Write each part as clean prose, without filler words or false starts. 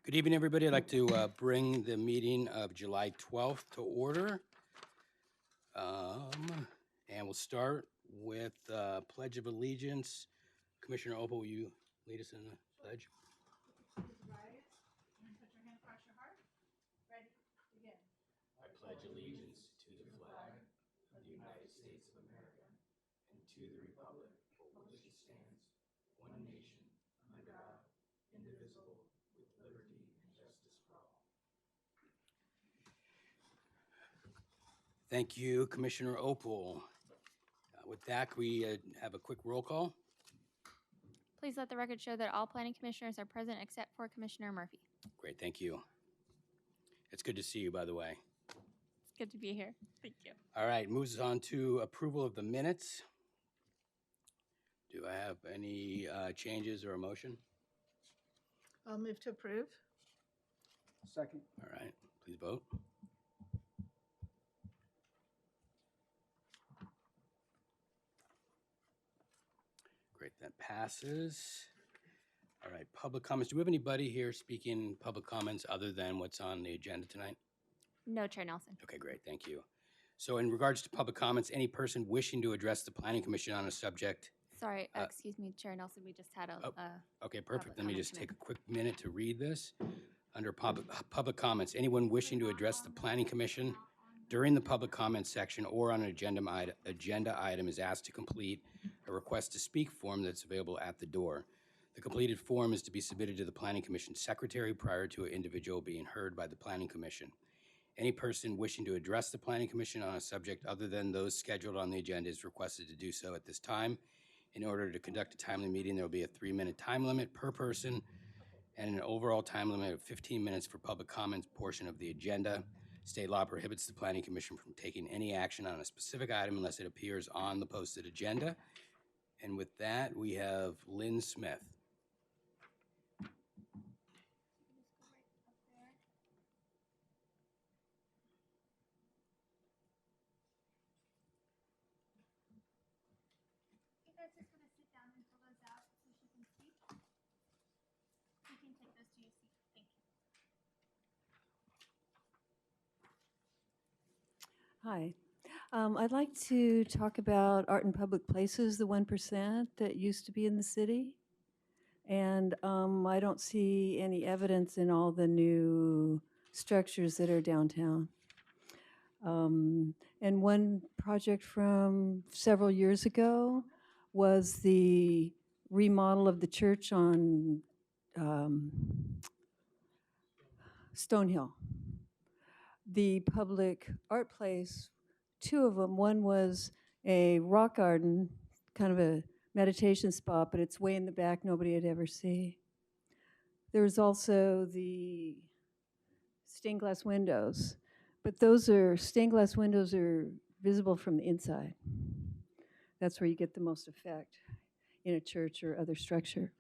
Good evening, everybody. I'd like to bring the meeting of July 12th to order. And we'll start with Pledge of Allegiance. Commissioner Opal, will you lead us in the pledge? Rise and put your hand across your heart. Ready? Begin. I pledge allegiance to the flag of the United States of America and to the republic for which it stands, one nation, under God, indivisible, with liberty and justice for all. Thank you, Commissioner Opal. With that, can we have a quick roll call? Please let the record show that all planning commissioners are present except for Commissioner Murphy. Great, thank you. It's good to see you, by the way. It's good to be here. Thank you. All right, moves on to approval of the minutes. Do I have any changes or a motion? I'll move to approve. Second. All right, please vote. Great, that passes. All right, public comments. Do we have anybody here speaking public comments other than what's on the agenda tonight? No, Chair Nelson. Okay, great, thank you. So in regards to public comments, any person wishing to address the Planning Commission on a subject. Sorry, excuse me, Chair Nelson. We just had a. Okay, perfect. Public Let me comment just take a tonight. quick minute to read this. Under public comments, anyone wishing to address the Planning Commission during the public comments section or on an agenda item is asked to complete a request to speak form that's available at the door. The completed form is to be submitted to the Planning Commission secretary prior to an individual being heard by the Planning Commission. Any person wishing to address the Planning Commission on a subject other than those scheduled on the agenda is requested to do so at this time. In order to conduct a timely meeting, there will be a 3-minute time limit per person and an overall time limit of 15 minutes for public comments portion of the agenda. State law prohibits the Planning Commission from taking any action on a specific item unless it appears on the posted agenda. And with that, we have Lynn Smith. You guys just gonna sit down and fill those out so she can speak? You can take those to your seat. Thank you. Hi. I'd like to talk about art in public places, the 1% that used to be in the city. And I don't see any evidence in all the new structures that are downtown. And one project from several years ago was the remodel of the church on Stonehill. The public art place, 2 of them. One was a rock garden, kind of a meditation spot, but it's way in the back, nobody would ever see. There was also the stained glass windows, but stained glass windows are visible from the inside. That's where you get the most effect in a church or other structure.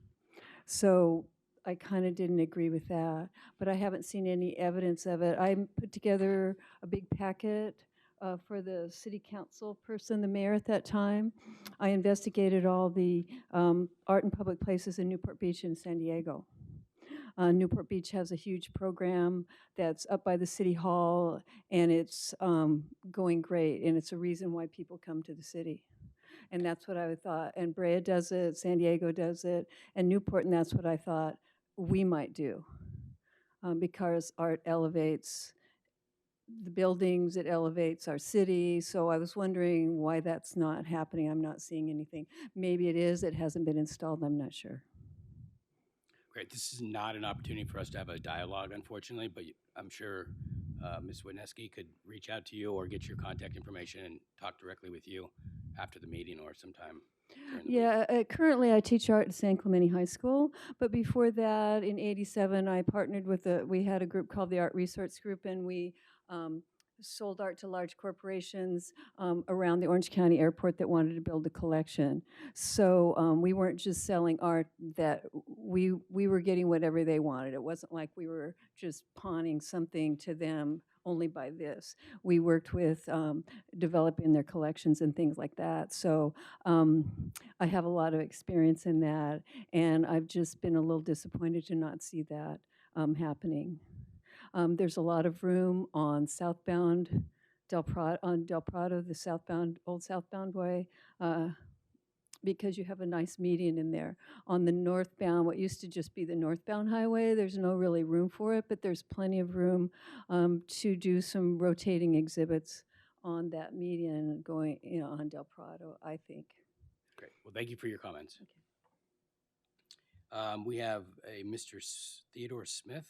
So I kind of didn't agree with that, but I haven't seen any evidence of it. I put together a big packet for the city council person, the mayor at that time. I investigated all the art in public places in Newport Beach and San Diego. Newport Beach has a huge program that's up by the city hall, and it's going great, and it's a reason why people come to the city. And that's what I thought. And Brea does it, San Diego does it, and Newport, and that's what I thought we might do. Because art elevates the buildings, it elevates our city. So I was wondering why that's not happening. I'm not seeing anything. Maybe it is, it hasn't been installed, I'm not sure. Great, this is not an opportunity for us to have a dialogue, unfortunately, but I'm sure Ms. Wineski could reach out to you or get your contact information and talk directly with you after the meeting or sometime during the week. Currently I teach art at San Clemente High School, but before that, in '87, I partnered with we had a group called the Art Resource Group, and we sold art to large corporations around the Orange County Airport that wanted to build a collection. So we weren't just selling art, that we were getting whatever they wanted. It wasn't like we were just pawning something to them only by this. We worked with developing their collections and things like that. So I have a lot of experience in that, and I've just been a little disappointed to not see that happening. There's a lot of room on southbound Del Prado, the old southbound way, because you have a nice median in there. On the northbound, what used to just be the northbound highway, there's no really room for it, but there's plenty of room to do some rotating exhibits on that median going, on Del Prado, I think. Great. Well, thank you for your comments. Okay. We have a Mr. Theodore Smith.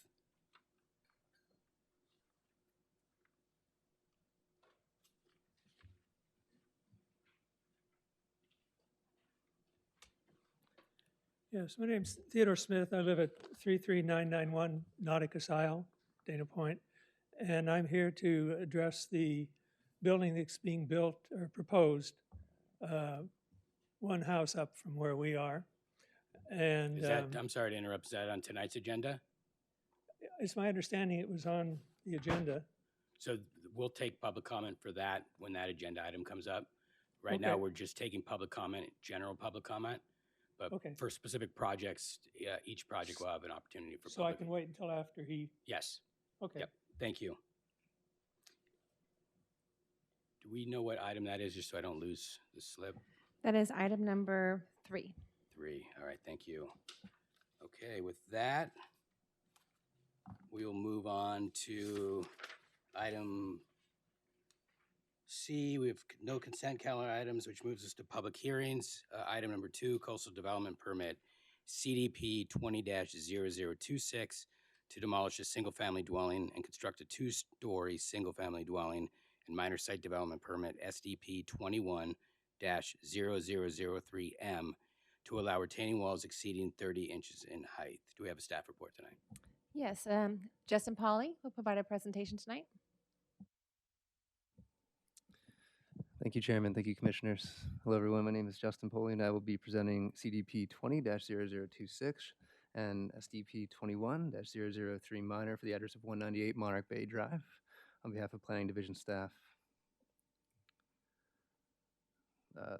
Yes, my name's Theodore Smith. I live at 33991 Nauticus Isle, Dana Point, and I'm here to address the building that's being built or proposed, one house up from where we are. And Is that, I'm sorry to interrupt, is that on tonight's agenda? it's my understanding it was on the agenda. So we'll take public comment for that when that agenda item comes up. Right now, Okay. we're just taking public comment, general public comment. But Okay. for specific projects, each project will have an opportunity for So I public. can wait until after he, Yes, okay. Yep. Thank you. Do we know what item that is, just so I don't lose the slip? That is item number 3. 3. All right, thank you. Okay, with that, we will move on to item C. We have no consent calendar items, which moves us to public hearings. Item number 2, coastal development permit, CDP 20-0026, to demolish a single-family dwelling and construct a 2-story single-family dwelling, and minor site development permit, SDP 21-0003M, to allow retaining walls exceeding 30 inches in height. Do we have a staff report tonight? Yes, Justin Pauly will provide a presentation tonight. Thank you, Chairman. Thank you, Commissioners. Hello, everyone. My name is Justin Poley, and I will be presenting CDP 20-0026 and SDP 21-003 minor for the address of 198 Monarch Bay Drive on behalf of Planning Division staff.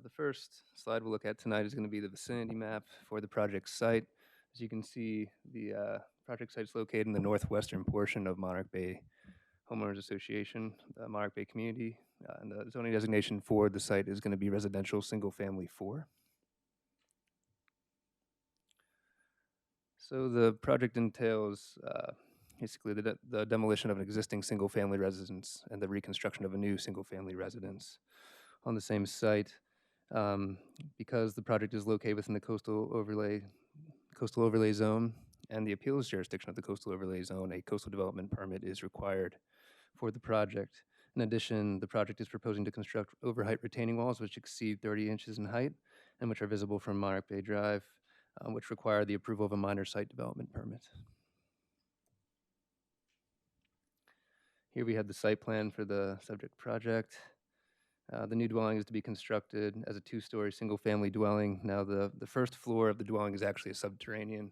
The first slide we'll look at tonight is going to be the vicinity map for the project site. As you can see, the project site is located in the northwestern portion of Monarch Bay Homeowners Association, the Monarch Bay community, and the zoning designation for the site is going to be residential single family 4. So the project entails basically the demolition of an existing single family residence and the reconstruction of a new single family residence on the same site. Because the project is located within the coastal overlay zone and the appeals jurisdiction of the coastal overlay zone, a coastal development permit is required for the project. In addition, the project is proposing to construct overheight retaining walls which exceed 30 inches in height and which are visible from Monarch Bay Drive, which require the approval of a minor site development permit. Here we have the site plan for the subject project. The new dwelling is to be constructed as a 2-story single-family dwelling. Now, the first floor of the dwelling is actually a subterranean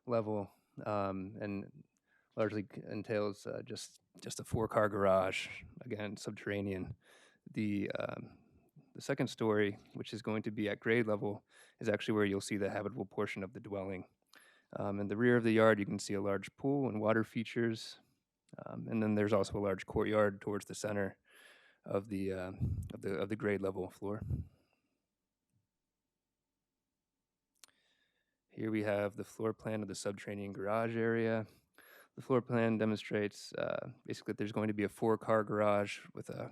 level and largely entails just a 4-car garage, again, subterranean. The second story, which is going to be at grade level, is actually where you'll see the habitable portion of the dwelling. In the rear of the yard, you can see a large pool and water features, and then there's also a large courtyard towards the center of the grade level floor. Here we have the floor plan of the subterranean garage area. The floor plan demonstrates basically that there's going to be a 4-car garage with a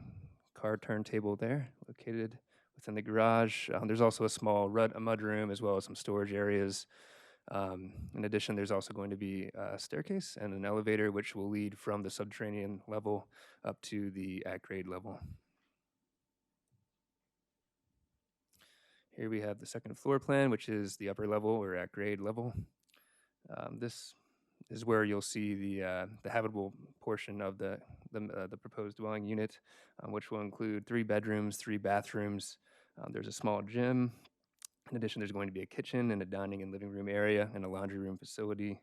car turntable there located within the garage. There's also a small mud room as well as some storage areas. In addition, there's also going to be a staircase and an elevator which will lead from the subterranean level up to the at-grade level. Here we have the second floor plan, which is the upper level or at-grade level. This is where you'll see the habitable portion of the proposed dwelling unit, which will include 3 bedrooms, 3 bathrooms. There's a small gym. In addition, there's going to be a kitchen and a dining and living room area and a laundry room facility.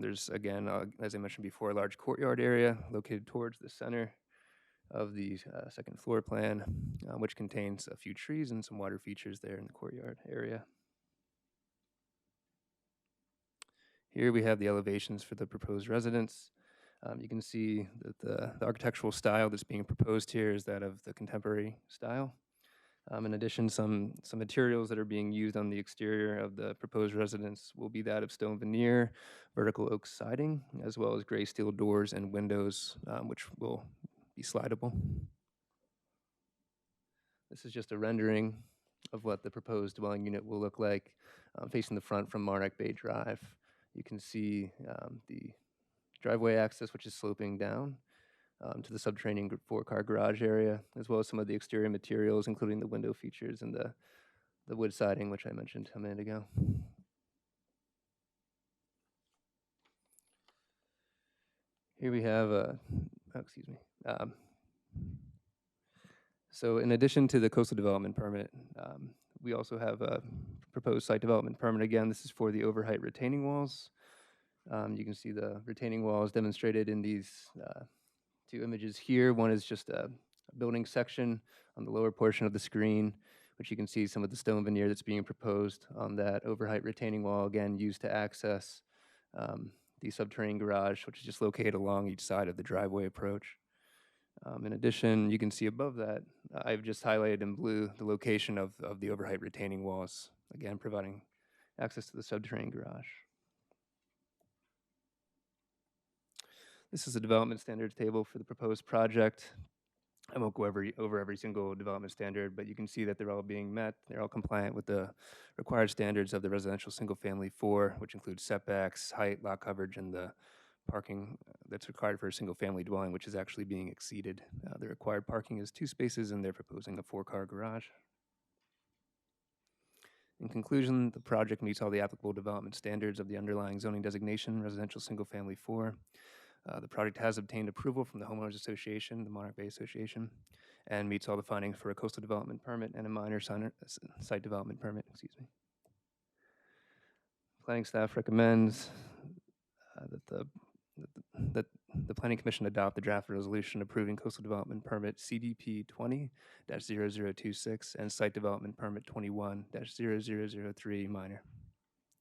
There's, again, as I mentioned before, a large courtyard area located towards the center of the second floor plan, which contains a few trees and some water features there in the courtyard area. Here we have the elevations for the proposed residence. You can see that the architectural style that's being proposed here is that of the contemporary style. In addition, some materials that are being used on the exterior of the proposed residence will be that of stone veneer, vertical oak siding, as well as gray steel doors and windows, which will be slidable. This is just a rendering of what the proposed dwelling unit will look like facing the front from Monarch Bay Drive. You can see the driveway access, which is sloping down to the subterranean 4-car garage area, as well as some of the exterior materials, including the window features and the wood siding, which I mentioned a minute ago. Here we have so in addition to the coastal development permit, we also have a proposed site development permit. Again, this is for the overheight retaining walls. You can see the retaining walls demonstrated in these 2 images here. One is just a building section on the lower portion of the screen, which you can see some of the stone veneer that's being proposed on that overheight retaining wall, again, used to access the subterranean garage, which is just located along each side of the driveway approach. In addition, you can see above that, I've just highlighted in blue the location of the overheight retaining walls, again, providing access to the subterranean garage. This is a development standards table for the proposed project. I won't go over every single development standard, but you can see that they're all being met. They're all compliant with the required standards of the residential single-family 4, which includes setbacks, height, lot coverage, and the parking that's required for a single-family dwelling, which is actually being exceeded. The required parking is 2 spaces, and they're proposing a 4-car garage. In conclusion, the project meets all the applicable development standards of the underlying zoning designation, residential single-family 4. The project has obtained approval from the Homeowners Association, the Monarch Bay Association, and meets all the findings for a coastal development permit and a minor site development permit, Planning staff recommends that the Planning Commission adopt the draft resolution approving coastal development permit CDP 20-0026 and site development permit 21-0003 minor.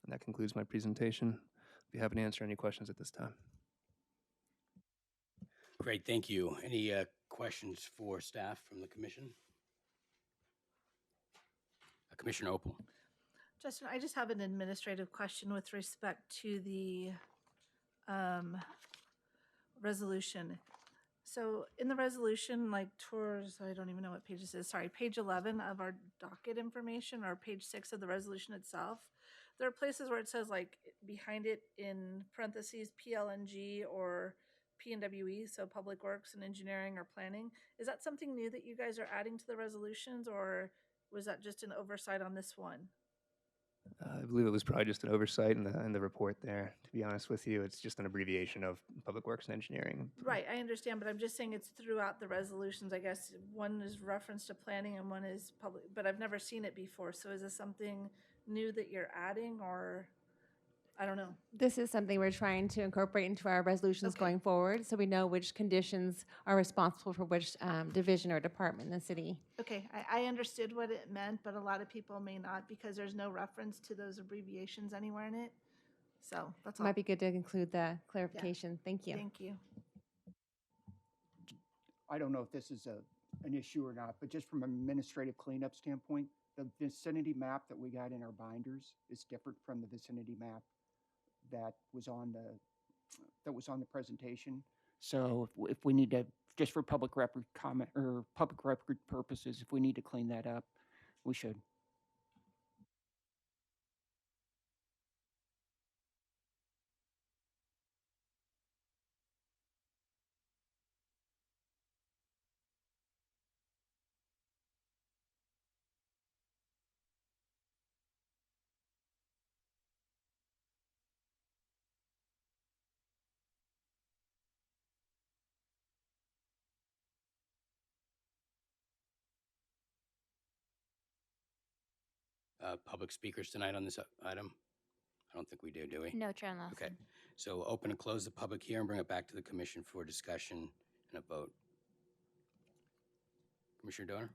And that concludes my presentation. I'd be happy to answer any questions at this time. Great, thank you. Any questions for staff from the commission? Commissioner Opel. Justin, I just have an administrative question with respect to the resolution. So in the resolution, like tours, I don't even know what page this is, sorry, page 11 of our docket information, or page 6 of the resolution itself, there are places where it says, like, behind it in parentheses, PLNG or P&WE, so Public Works and Engineering or Planning. Is that something new that you guys are adding to the resolutions, or was that just an oversight on this one? I believe it was probably just an oversight in the report there. To be honest with you, it's just an abbreviation of Public Works and Engineering. Right, I understand, but I'm just saying it's throughout the resolutions. I guess one is reference to planning and one is public, but I've never seen it before. So is this something new that you're adding, or I don't know? This is something we're trying to incorporate into our resolutions Okay. going forward, so we know which conditions are responsible for which division or department in the city. Okay, I understood what it meant, but a lot of people may not, because there's no reference to those abbreviations anywhere in it. So that's all. Might be good to include the clarification. Thank you. Thank you. I don't know if this is an issue or not, but just from an administrative cleanup standpoint, the vicinity map that we got in our binders is different from the vicinity map that was on the presentation. So if we need to, just for public record comment or public record purposes, if we need to clean that up, we should. Public speakers tonight on this item? I don't think we do we? No, Chair Nelson. Okay, so open and close the public hearing, bring it back to the commission for discussion and a vote. Commissioner Donor?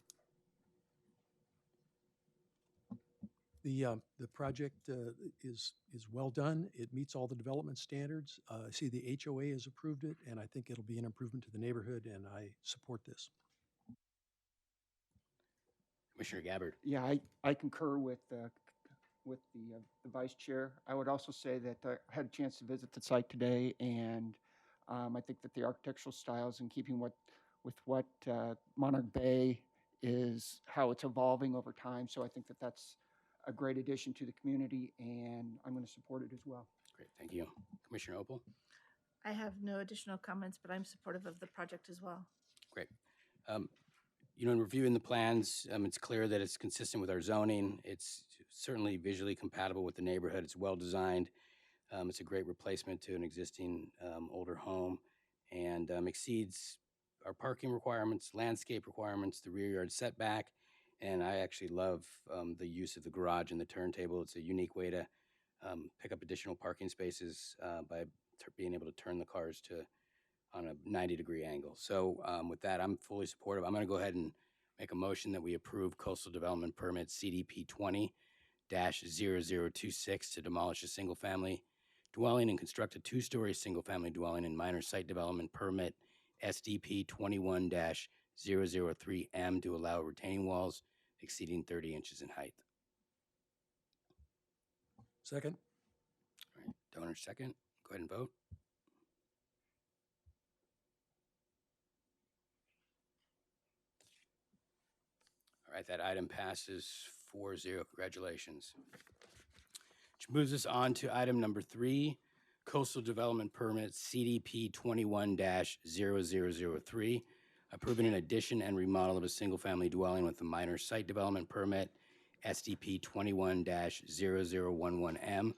The project is well done. It meets all the development standards. I see the HOA has approved it, and I think it'll be an improvement to the neighborhood, and I support this. Commissioner Gabbard. Yeah, I concur with the vice chair. I would also say that I had a chance to visit the site today, and I think that the architectural style is in keeping with what Monarch Bay is, how it's evolving over time. So I think that that's a great addition to the community, and I'm going to support it as well. Great, thank you. Commissioner Opal. I have no additional comments, but I'm supportive of the project as well. Great. In reviewing the plans, it's clear that it's consistent with our zoning. It's certainly visually compatible with the neighborhood. It's well designed. It's a great replacement to an existing older home, and exceeds our parking requirements, landscape requirements, the rear yard setback, and I actually love the use of the garage and the turntable. It's a unique way to pick up additional parking spaces by being able to turn the cars on a 90-degree angle. So with that, I'm fully supportive. I'm going to go ahead and make a motion that we approve Coastal Development Permit CDP 20-0026 to demolish a single-family dwelling and construct a two-story single-family dwelling and minor site development permit SDP 21-003M to allow retaining walls exceeding 30 inches in height. Second? All right, Donor second. Go ahead and vote. All right, that item passes 4-0. Congratulations. Which moves us on to item number 3, Coastal Development Permit CDP 21-0003, approving an addition and remodel of a single-family dwelling with a minor site development permit SDP 21-0011M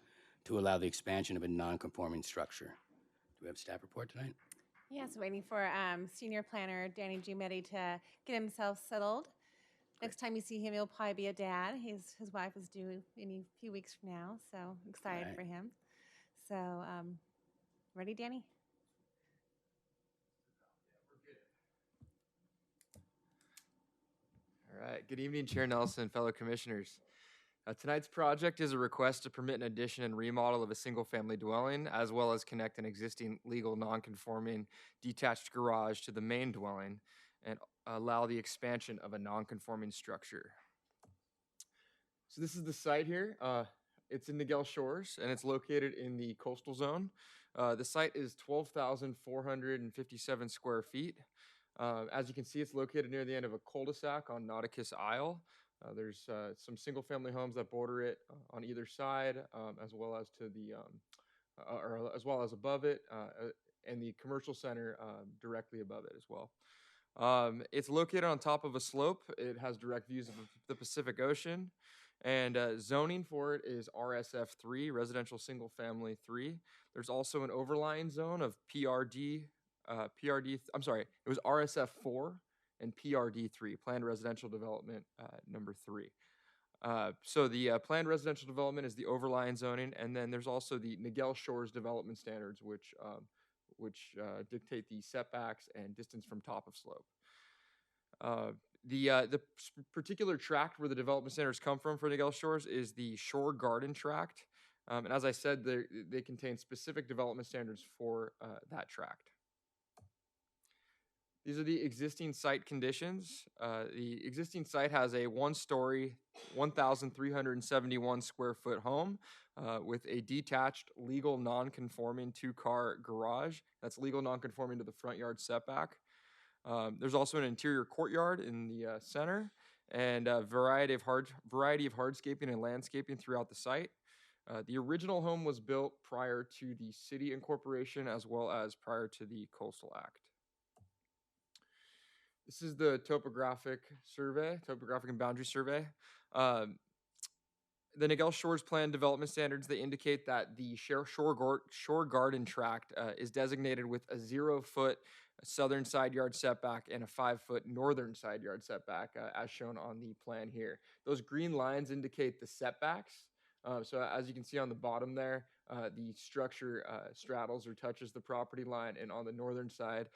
to allow the expansion of a non-conforming structure. Do we have staff report tonight? Yes, waiting for senior planner Danny Giametti to get himself settled. Next time you see him, he'll probably be a dad. His wife is due any few weeks from now, so excited Right. for him. So, ready, Danny? All right. Good evening, Chair Nelson and fellow commissioners. Tonight's project is a request to permit an addition and remodel of a single-family dwelling, as well as connect an existing legal non-conforming detached garage to the main dwelling and allow the expansion of a non-conforming structure. So this is the site here. It's in Nigel Shores, and it's located in the coastal zone. The site is 12,457 square feet. As you can see, it's located near the end of a cul-de-sac on Nauticus Isle. There's some single-family homes that border it on either side, as well as to the, as well as above it, and the commercial center directly above it as well. It's located on top of a slope. It has direct views of the Pacific Ocean, and zoning for it is RSF 3, Residential Single Family 3. There's also an overlying zone of PRD. I'm sorry, it was RSF 4 and PRD 3, Planned Residential Development number 3. So the planned residential development is the overlying zoning, and then there's also the Nigel Shores development standards, which dictate the setbacks and distance from top of slope. The particular tract where the development standards come from for Nigel Shores is the Shore Garden tract, and as I said, they contain specific development standards for that tract. These are the existing site conditions. The existing site has a one-story, 1,371 square foot home with a detached legal non-conforming two-car garage. That's legal non-conforming to the front yard setback. There's also an interior courtyard in the center and a variety of hardscaping and landscaping throughout the site. The original home was built prior to the city incorporation as well as prior to the Coastal Act. This is the topographic and boundary survey. The Nigel Shores Plan development standards, they indicate that the Shore Garden tract is designated with a 0-foot southern side yard setback and a 5-foot northern side yard setback, as shown on the plan here. Those green lines indicate the setbacks. So as you can see on the bottom there, the structure straddles or touches the property line, and on the northern side,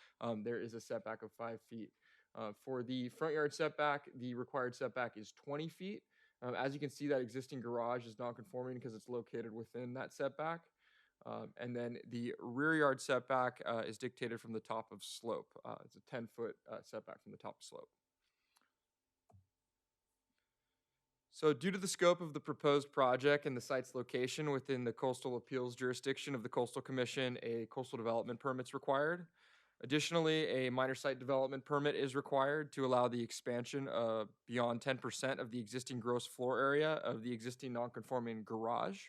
there is a setback of 5 feet. For the front yard setback, the required setback is 20 feet. As you can see, that existing garage is non-conforming because it's located within that setback. And then the rear yard setback is dictated from the top of slope. It's a 10-foot setback from the top of slope. So due to the scope of the proposed project and the site's location within the coastal appeals jurisdiction of the Coastal Commission, a coastal development permit is required. Additionally, a minor site development permit is required to allow the expansion of beyond 10% of the existing gross floor area of the existing nonconforming garage.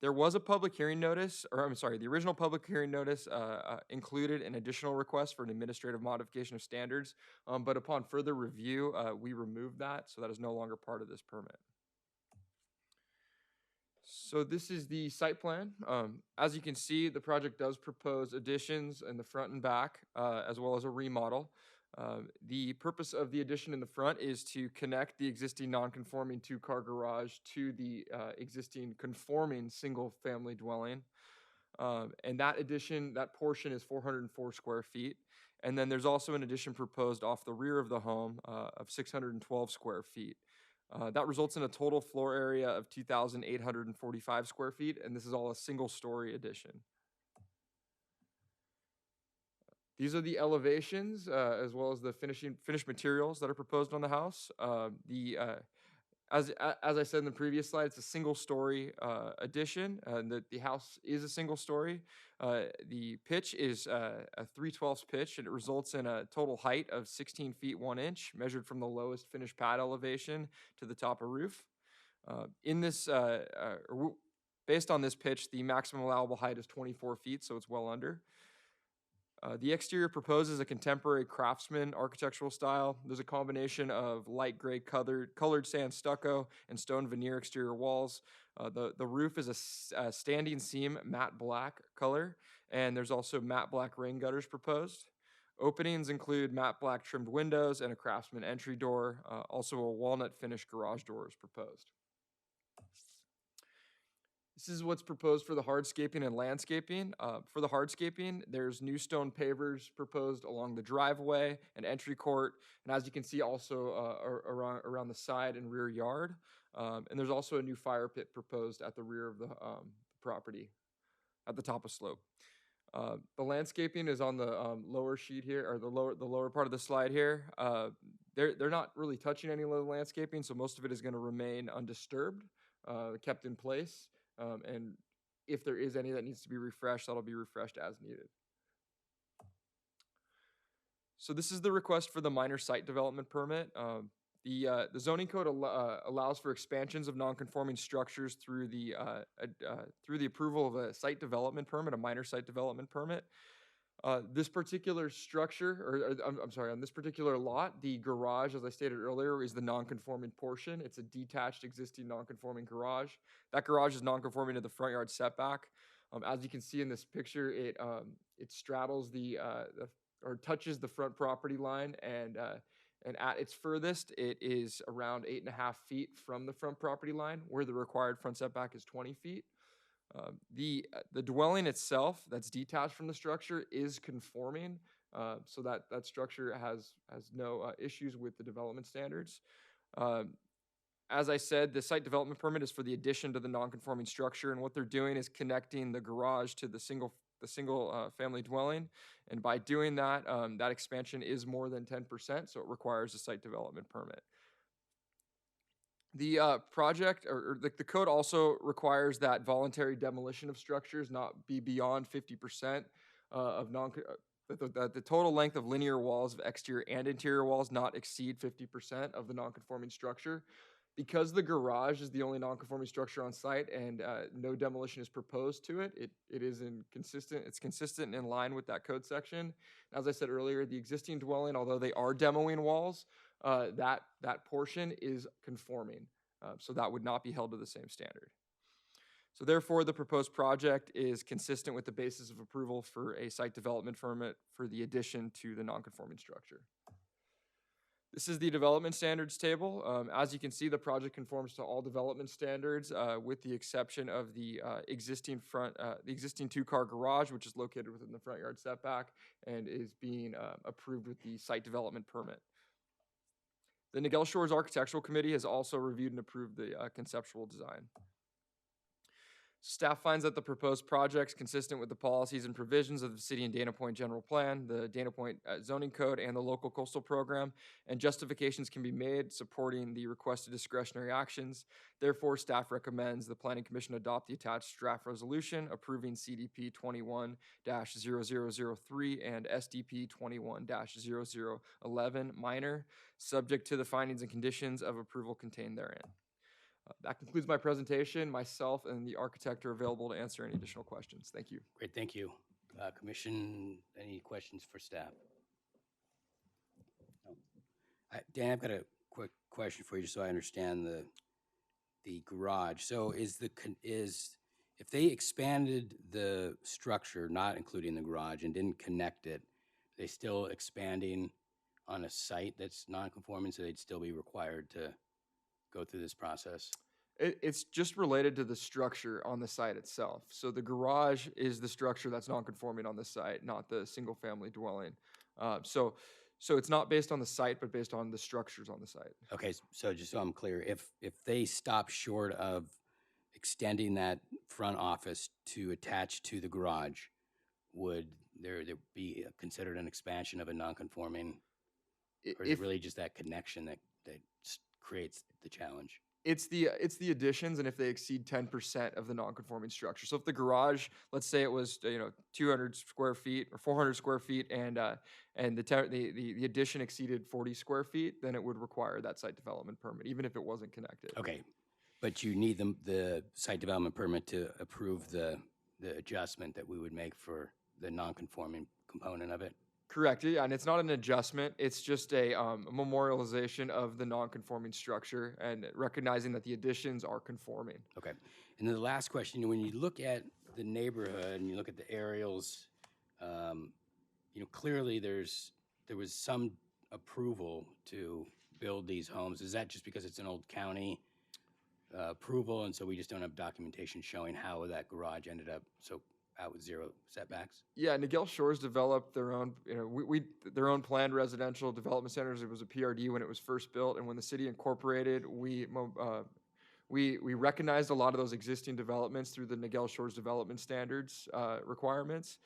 There was a public hearing notice, or I'm sorry, the original public hearing notice included an additional request for an administrative modification of standards, but upon further review, we removed that, so that is no longer part of this permit. So this is the site plan. As you can see, the project does propose additions in the front and back, as well as a remodel. The purpose of the addition in the front is to connect the existing non-conforming two-car garage to the existing conforming single-family dwelling. And that addition, that portion is 404 square feet. And then there's also an addition proposed off the rear of the home of 612 square feet. That results in a total floor area of 2,845 square feet, and this is all a single-story addition. These are the elevations, as well as the finished materials that are proposed on the house. As I said in the previous slide, it's a single-story addition, and the house is a single story. The pitch is a 3/12 pitch, and it results in a total height of 16 feet 1 inch, measured from the lowest finished pad elevation to the top of roof. Based on this pitch, the maximum allowable height is 24 feet, so it's well under. The exterior proposes a contemporary craftsman architectural style. There's a combination of light gray colored sand stucco and stone veneer exterior walls. The roof is a standing seam matte black color, and there's also matte black rain gutters proposed. Openings include matte black trimmed windows and a craftsman entry door. Also a walnut finish garage door is proposed. This is what's proposed for the hardscaping and landscaping. For the hardscaping, there's new stone pavers proposed along the driveway and entry court, and as you can see, also around the side and rear yard. And there's also a new fire pit proposed at the rear of the property, at the top of slope. The landscaping is on the lower sheet here, or the lower part of the slide here. They're not really touching any of the landscaping, so most of it is going to remain undisturbed, kept in place. And if there is any that needs to be refreshed, that'll be refreshed as needed. So this is the request for the minor site development permit. The zoning code allows for expansions of non-conforming structures through the approval of a site development permit, a minor site development permit. This particular structure, on this particular lot, the garage, as I stated earlier, is the non-conforming portion. It's a detached existing non-conforming garage. That garage is non-conforming to the front yard setback. As you can see in this picture, it straddles or touches the front property line, and at its furthest, it is around 8.5 feet from the front property line, where the required front setback is 20 feet. The dwelling itself that's detached from the structure is conforming, so that structure has no issues with the development standards. As I said, the site development permit is for the addition to the non-conforming structure, and what they're doing is connecting the garage to the single family dwelling, and by doing that, that expansion is more than 10%, so it requires a site development permit. The project, or the code also requires that voluntary demolition of structures not be beyond 50% of the total length of linear walls of exterior and interior walls not exceed 50% of the non-conforming structure. Because the garage is the only non-conforming structure on site and no demolition is proposed to it, it's consistent and in line with that code section. As I said earlier, the existing dwelling, although they are demoing walls, that portion is conforming, so that would not be held to the same standard. So therefore, the proposed project is consistent with the basis of approval for a site development permit for the addition to the non-conforming structure. This is the development standards table. As you can see, the project conforms to all development standards, with the exception of the existing two-car garage, which is located within the front yard setback and is being approved with the site development permit. The Nigel Shores Architectural Committee has also reviewed and approved the conceptual design. Staff finds that the proposed projects consistent with the policies and provisions of the City and Dana Point General Plan, the Dana Point Zoning Code, and the Local Coastal Program, and justifications can be made supporting the requested discretionary actions. Therefore, staff recommends the Planning Commission adopt the attached draft resolution approving CDP 21-0003 and SDP 21-0011 minor, subject to the findings and conditions of approval contained therein. That concludes my presentation. Myself and the architect are available to answer any additional questions. Thank you. Great, thank you. Commission, any questions for staff? No. Dan, I've got a quick question for you, just so I understand the garage. So if they expanded the structure, not including the garage, and didn't connect it, they still expanding on a site that's non-conforming, so they'd still be required to go through this process? It's just related to the structure on the site itself. So the garage is the structure that's non-conforming on the site, not the single-family dwelling. So it's not based on the site, but based on the structures on the site. Okay, so just so I'm clear, if they stop short of extending that front office to attach to the garage, would there be considered an expansion of a non-conforming, or is it really just that connection that creates the challenge? It's the additions, and if they exceed 10% of the non-conforming structure. So if the garage, let's say it was 200 square feet or 400 square feet, and the addition exceeded 40 square feet, then it would require that site development permit, even if it wasn't connected. Okay, but you need the site development permit to approve the adjustment that we would make for the non-conforming component of it? Correct, yeah, and it's not an adjustment, it's just a memorialization of the non-conforming structure and recognizing that the additions are conforming. Okay, and then the last question, when you look at the neighborhood and you look at the aerials, clearly there was some approval to build these homes. Is that just because it's an old county approval, and so we just don't have documentation showing how that garage ended up so out with zero setbacks? Yeah, Nigel Shores developed their own, their own planned residential development centers. It was a PRD when it was first built, and when the city incorporated, we recognized a lot of those existing developments through the Nigel Shores development standards requirements.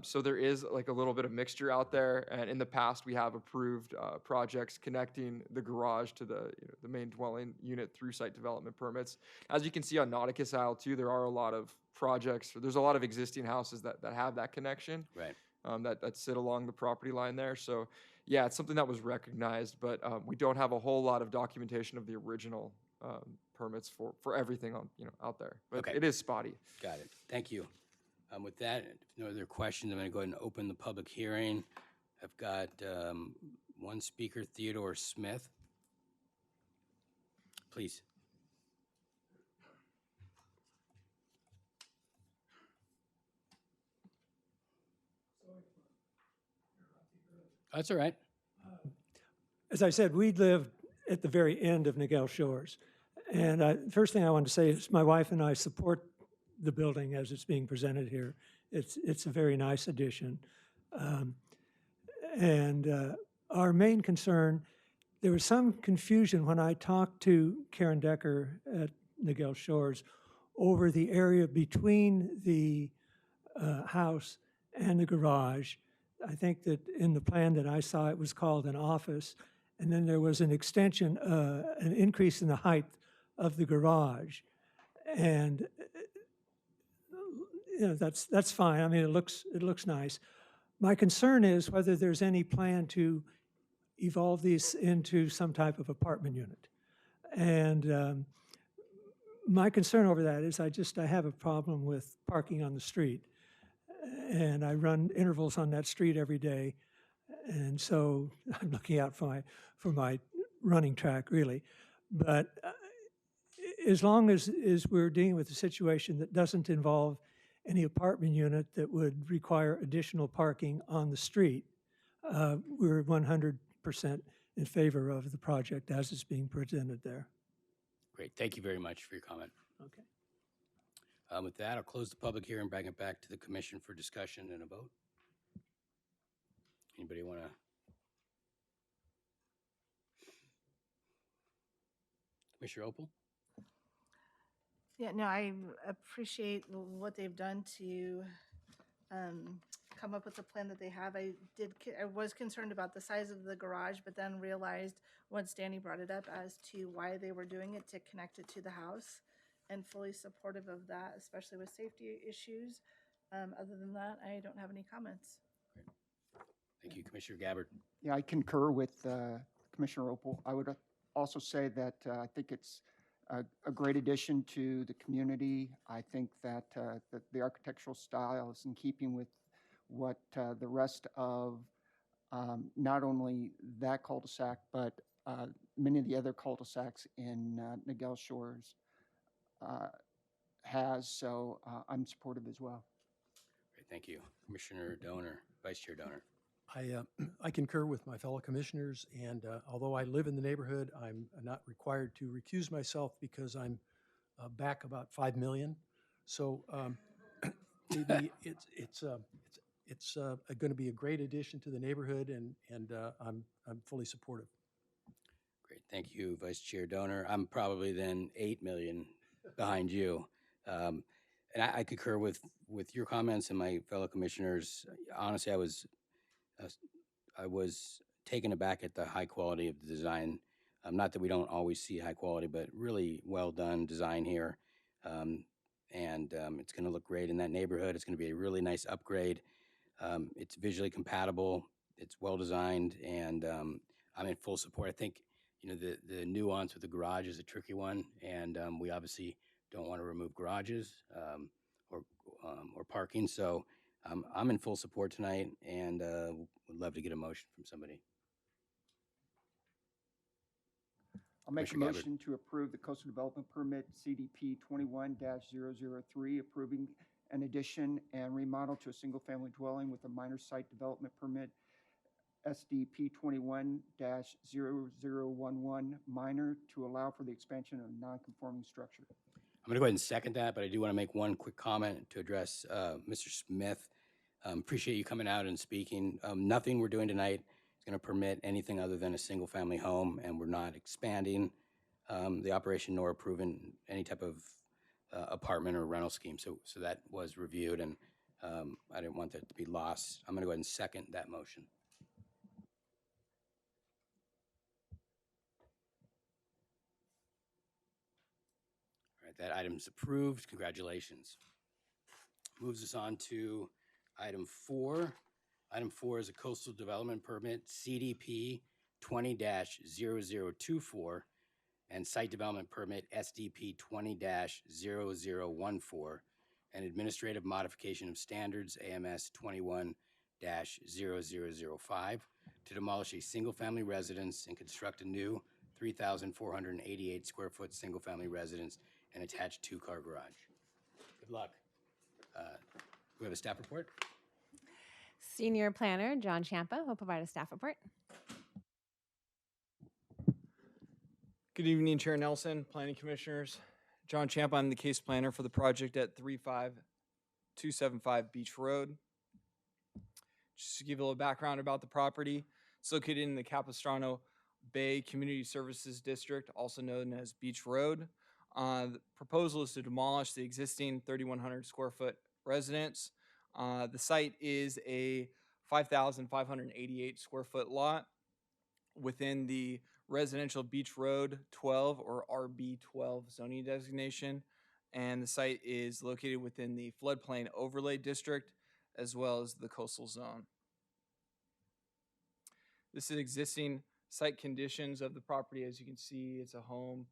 So there is like a little bit of mixture out there, and in the past we have approved projects connecting the garage to the main dwelling unit through site development permits. As you can see on Nauticus Isle too, there are a lot of projects. There's a lot of existing houses that have that connection, right? That sit along the property line there. So yeah, it's something that was recognized, but we don't have a whole lot of documentation of the original permits for everything on out there. But Okay. It is spotty. Got it. Thank you. With that, if no other questions, I'm going to go ahead and open the public hearing. I've got one speaker, Theodore Smith. Please. That's all right. As I said, we live at the very end of Nigel Shores. And first thing I want to say is my wife and I support the building as it's being presented here. It's a very nice addition. Our main concern, there was some confusion when I talked to Karen Decker at Nigel Shores over the area between the house and the garage. I think that in the plan that I saw, it was called an office, and then there was an extension, an increase in the height of the garage. And that's fine. I mean, it looks nice. My concern is whether there's any plan to evolve these into some type of apartment unit. And my concern over that is I have a problem with parking on the street. And I run intervals on that street every day. And so I'm looking out for my running track, really. But as long as we're dealing with a situation that doesn't involve any apartment unit that would require additional parking on the street, we're 100% in favor of the project as it's being presented there. Great. Thank you very much for your comment. Okay. With that, I'll close the public hearing and bring it back to the commission for discussion and a vote. Anybody want to? Commissioner Opal? Yeah, no, I appreciate what they've done to come up with the plan that they have. I was concerned about the size of the garage, but then realized once Danny brought it up as to why they were doing it to connect it to the house, and fully supportive of that, especially with safety issues. Other than that, I don't have any comments. Thank you, Commissioner Gabbard. Yeah, I concur with Commissioner Opal. I would also say that I think it's a great addition to the community. I think that the architectural style is in keeping with what the rest of not only that cul-de-sac, but many of the other cul-de-sacs in Niguel Shores has. So I'm supportive as well. Great, thank you. Commissioner Donor, Vice Chair Donor. I concur with my fellow commissioners, and although I live in the neighborhood, I'm not required to recuse myself because I'm back about 5 million. So it's going to be a great addition to the neighborhood, and I'm fully supportive. Great, thank you, Vice Chair Donor. I'm probably then 8 million behind you. And I concur with your comments and my fellow commissioners. Honestly, I was taken aback at the high quality of the design. Not that we don't always see high quality, but really well done design here. It's going to look great in that neighborhood. It's going to be a really nice upgrade. It's visually compatible. It's well designed, and I'm in full support. I think the nuance with the garage is a tricky one, and we obviously don't want to remove garages or parking. So I'm in full support tonight, and would love to get a motion from somebody. I'll make a Commissioner Gabbard. motion to approve the coastal development permit CDP 21-003, approving an addition and remodel to a single-family dwelling with a minor site development permit SDP 21-0011 minor to allow for the expansion of a non-conforming structure. I'm going to go ahead and second that, but I do want to make one quick comment to address Mr. Smith. Appreciate you coming out and speaking. Nothing we're doing tonight is going to permit anything other than a single-family home, and we're not expanding the operation nor approving any type of apartment or rental scheme. So that was reviewed, and I didn't want that to be lost. I'm going to go ahead and second that motion. All right, that item's approved. Congratulations. Moves us on to item 4. Item 4 is a coastal development permit, CDP 20-0024, and site development permit, SDP 20-0014, and administrative modification of standards, AMS 21-0005, to demolish a single-family residence and construct a new 3,488 square foot single-family residence and attached 2-car garage. Good luck. We have a staff report. Senior Planner John Champa will provide a staff report. Good evening, Chair Nelson, Planning Commissioners. John Champa, I'm the case planner for the project at 35275 Beach Road. Just to give you a little background about the property, it's located in the Capistrano Bay Community Services District, also known as Beach Road. The proposal is to demolish the existing 3,100 square foot residence. The site is a 5,588 square foot lot within the Residential Beach Road 12 or RB12 zoning designation, and the site is located within the floodplain overlay district as well as the coastal zone. This is existing site conditions of the property. As you can see, it's a home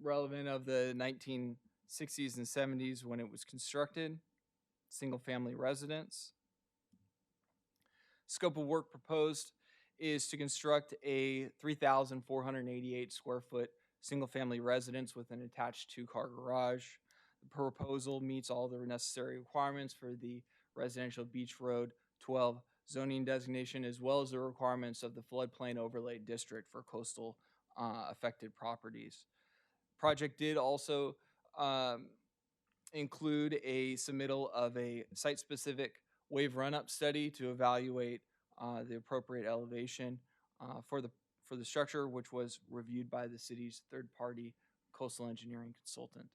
relevant of the 1960s and 70s when it was constructed, single family residence. Scope of work proposed is to construct a 3,488 square foot single family residence with an attached 2-car garage. The proposal meets all the necessary requirements for the Residential Beach Road 12 zoning designation, as well as the requirements of the floodplain overlay district for coastal affected properties. Project did also include a submittal of a site-specific wave run-up study to evaluate the appropriate elevation for the for the structure, which was reviewed by the city's third-party coastal engineering consultant.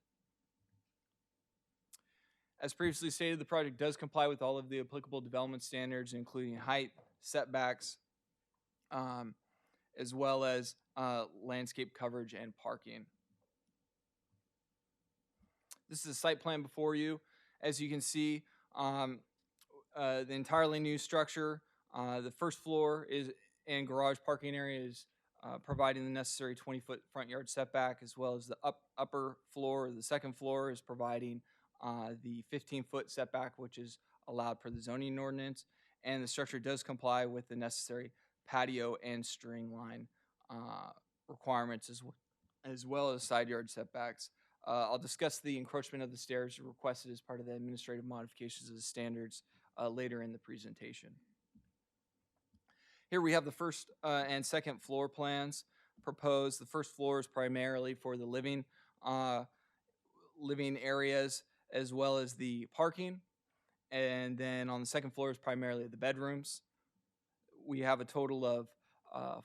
As previously stated, the project does comply with all of the applicable development standards, including height, setbacks, as well as landscape coverage and parking. This is a site plan before you. As you can see, the entirely new structure, the first floor is and garage parking area is providing the necessary 20-foot front yard setback, as well as the upper floor, the second floor is providing the 15-foot setback, which is allowed per the zoning ordinance, and the structure does comply with the necessary patio and string line requirements as well as side yard setbacks. I'll discuss the encroachment of the stairs requested as part of the administrative modifications of the standards later in the presentation. Here we have the first and second floor plans proposed. The first floor is primarily for the living areas as well as the parking. And then on the second floor is primarily the bedrooms. We have a total of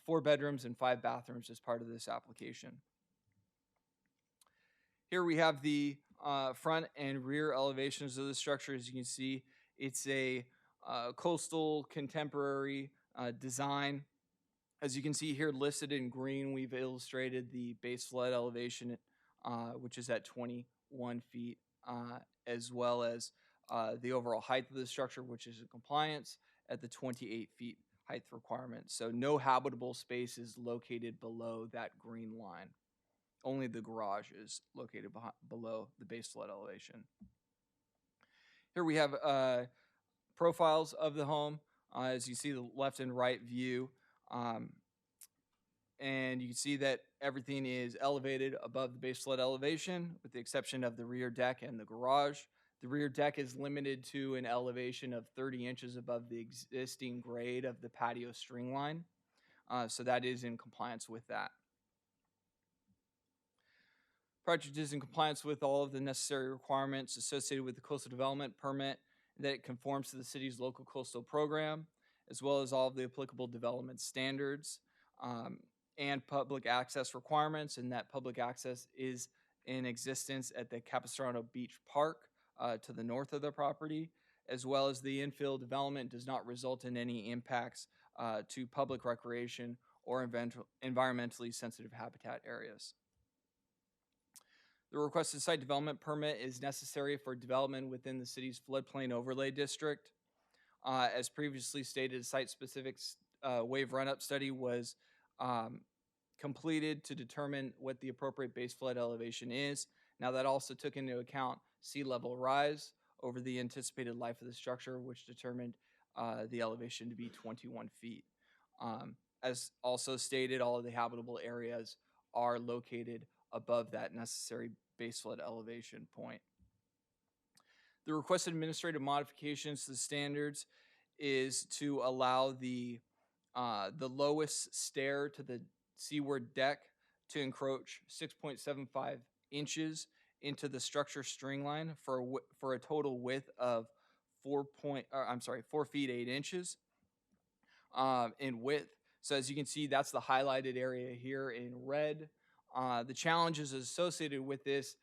4 bedrooms and 5 bathrooms as part of this application. Here we have the front and rear elevations of the structure. As you can see, it's a coastal contemporary design. As you can see here listed in green, we've illustrated the base flood elevation, which is at 21 feet, as well as the overall height of the structure, which is in compliance at the 28 feet height requirement. So no habitable space is located below that green line. Only the garage is located below the base flood elevation. Here we have profiles of the home. As you see the left and right view, and you can see that everything is elevated above the base flood elevation with the exception of the rear deck and the garage. The rear deck is limited to an elevation of 30 inches above the existing grade of the patio string line, so that is in compliance with that. Project is in compliance with all of the necessary requirements associated with the coastal development permit, that it conforms to the city's local coastal program, as well as all of the applicable development standards and public access requirements, and that public access is in existence at the Capistrano Beach Park to the north of the property, as well as the infill development does not result in any impacts to public recreation or environmentally sensitive habitat areas. The requested site development permit is necessary for development within the city's floodplain overlay district. As previously stated, a site-specific wave run-up study was completed to determine what the appropriate base flood elevation is. Now that also took into account sea level rise over the anticipated life of the structure, which determined the elevation to be 21 feet. As also stated, all of the habitable areas are located above that necessary base flood elevation point. The requested administrative modifications to the standards is to allow the lowest stair to the seaward deck to encroach 6.75 inches into the structure string line for a total width of 4 feet 8 inches in width. So as you can see, that's the highlighted area here in red. The challenges associated with this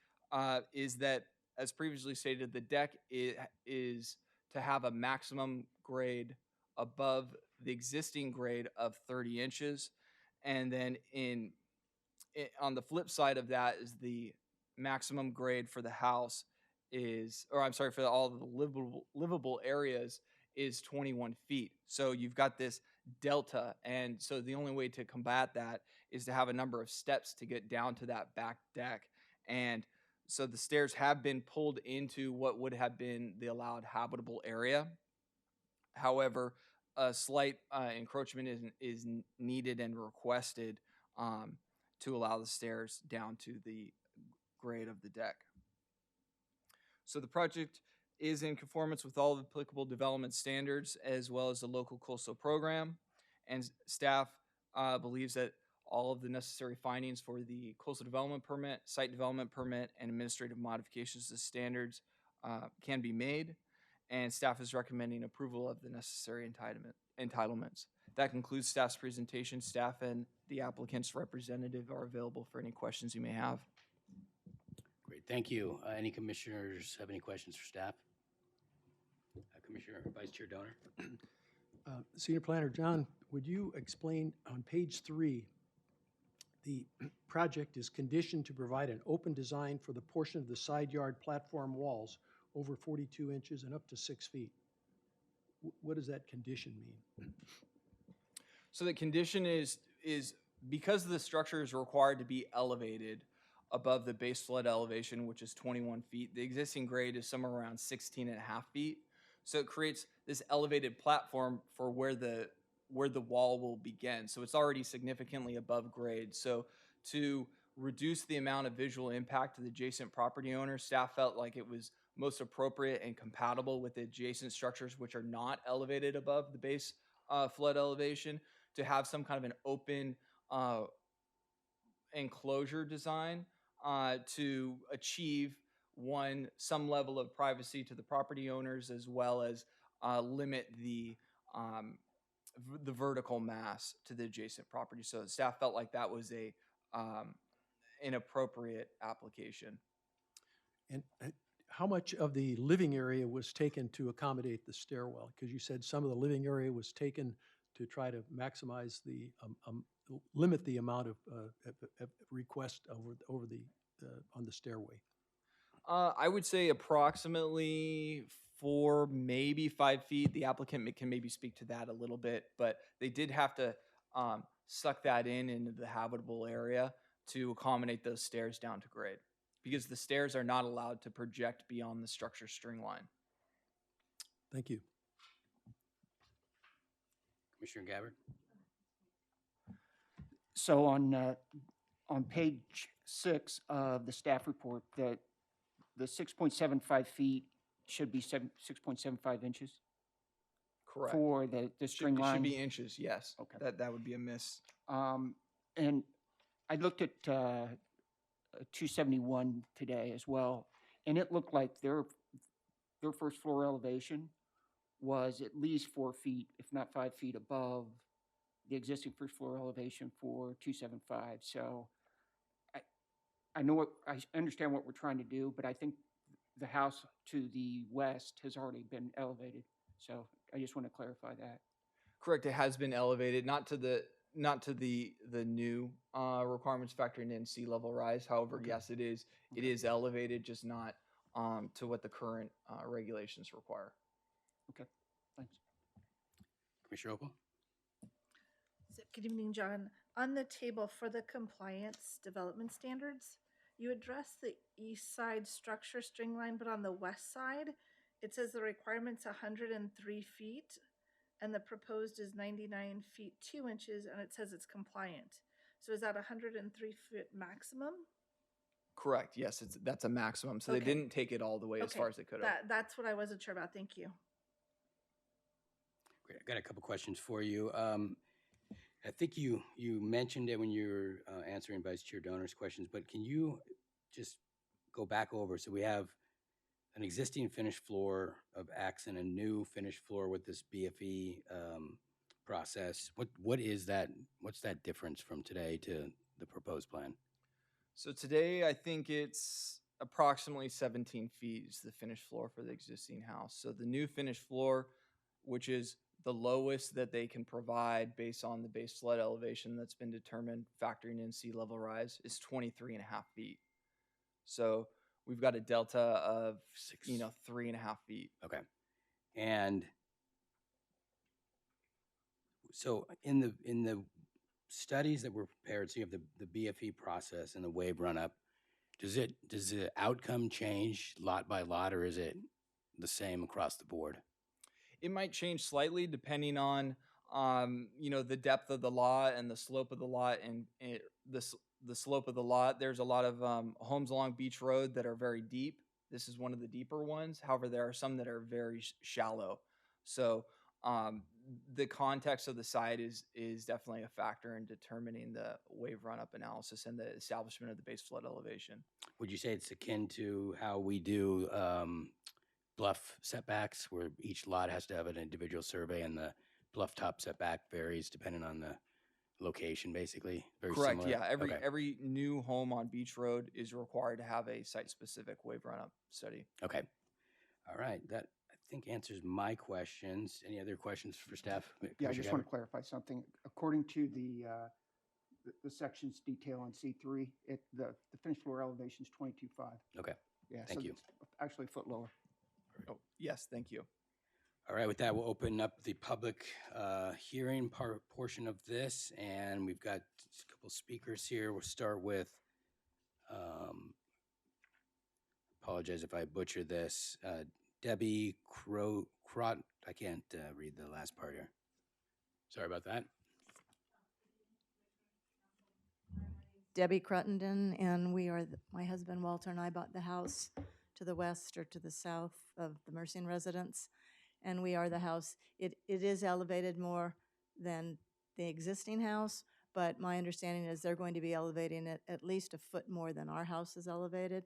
is that, as previously stated, the deck is to have a maximum grade above the existing grade of 30 inches. And then on the flip side of that is the maximum grade for the house for all the livable areas is 21 feet. So you've got this delta, and so the only way to combat that is to have a number of steps to get down to that back deck. And so the stairs have been pulled into what would have been the allowed habitable area. However, a slight encroachment is needed and requested to allow the stairs down to the grade of the deck. So the project is in conformance with all the applicable development standards as well as the local coastal program, and staff believes that all of the necessary findings for the coastal development permit, site development permit, and administrative modifications to standards can be made, and staff is recommending approval of the necessary entitlements. That concludes staff's presentation. Staff and the applicant's representative are available for any questions you may have. Great, thank you. Any commissioners have any questions for staff? Commissioner, Vice Chair Donor? Senior Planner John, would you explain on page 3, the project is conditioned to provide an open design for the portion of the side yard platform walls over 42 inches and up to 6 feet. What does that condition mean? So the condition is because the structure is required to be elevated above the base flood elevation, which is 21 feet. The existing grade is somewhere around 16 and a half feet. So it creates this elevated platform for where the wall will begin. So it's already significantly above grade. So to reduce the amount of visual impact to the adjacent property owner, staff felt like it was most appropriate and compatible with the adjacent structures which are not elevated above the base flood elevation to have some kind of an open enclosure design to achieve some level of privacy to the property owners, as well as limit the vertical mass to the adjacent property. So staff felt like that was an appropriate application. And how much of the living area was taken to accommodate the stairwell? Because you said some of the living area was taken to try to maximize limit the amount of request over on the stairway. I would say approximately 4, maybe 5 feet. The applicant can maybe speak to that a little bit, but they did have to suck that into the habitable area to accommodate those stairs down to grade, because the stairs are not allowed to project beyond the structure string line. Thank you. Commissioner Gabbard? So on page 6 of the staff report, the 6.75 feet should be 6.75 inches Correct. for the string It line. should be inches, yes. Okay. That would be a miss. And I looked at 271 today as well, and it looked like their first floor elevation was at least 4 feet, if not 5 feet above the existing first floor elevation for 275. So I understand what we're trying to do, but I think the house to the west has already been elevated. So I just want to clarify that. Correct. It has been elevated, not to the new requirements factoring in sea level rise. However, Okay. yes, it is. It is elevated, just not to what the current regulations require. Okay, thanks. Commissioner Opal? So, good evening, John. On the table for the compliance development standards, you address the east side structure string line, but on the west side, it says the requirement's 103 feet and the proposed is 99 feet 2 inches, and it says it's compliant. So is that 103 foot maximum? Correct. Yes, that's a maximum. So Okay. they didn't take it all the way as far as they could have. That's what I wasn't sure about. Thank you. Great. I got a couple questions for you. I think you mentioned it when you were answering Vice Chair Donor's questions, but can you just go back over? So we have an existing finished floor of X and a new finished floor with this BFE process. What is that? What's that difference from today to the proposed plan? So today, I think it's approximately 17 feet is the finished floor for the existing house. So the new finished floor, which is the lowest that they can provide based on the base flood elevation that's been determined, factoring in sea level rise, is 23 and a half feet. So we've got a delta of 3.5 feet. Okay. And so in the studies that were prepared, so you have the BFE process and the wave run up, does the outcome change lot by lot, or is it the same across the board? It might change slightly depending on the depth of the lot and the slope of the lot and the slope of the lot. There's a lot of homes along Beach Road that are very deep. This is one of the deeper ones. However, there are some that are very shallow. So the context of the site is definitely a factor in determining the wave run-up analysis and the establishment of the base flood elevation. Would you say it's akin to how we do bluff setbacks, where each lot has to have an individual survey and the bluff top setback varies depending on location, basically? Very Correct. similar? Yeah. Every Okay. every new home on Beach Road is required to have a site-specific wave run-up study. Okay. All right. That, I think, answers my questions. Any other questions for staff? Yeah, I Commissioner just want Gabbard? to clarify something. According to the section's detail on C3, the finished floor elevation is 22.5. Okay. Yeah, Thank so you. it's actually a foot lower. Oh, yes. Thank you. All right, with that, we'll open up the public hearing portion of this, and we've got a couple speakers here. We'll start with, apologize if I butcher this, Debbie Crot. I can't read the last part here. Sorry about that. Debbie Cruttenden, and we are, my husband Walter and I bought the house to the west or to the south of the Mercian residence, and we are the house. It is elevated more than the existing house, but my understanding is they're going to be elevating it at least a foot more than our house is elevated.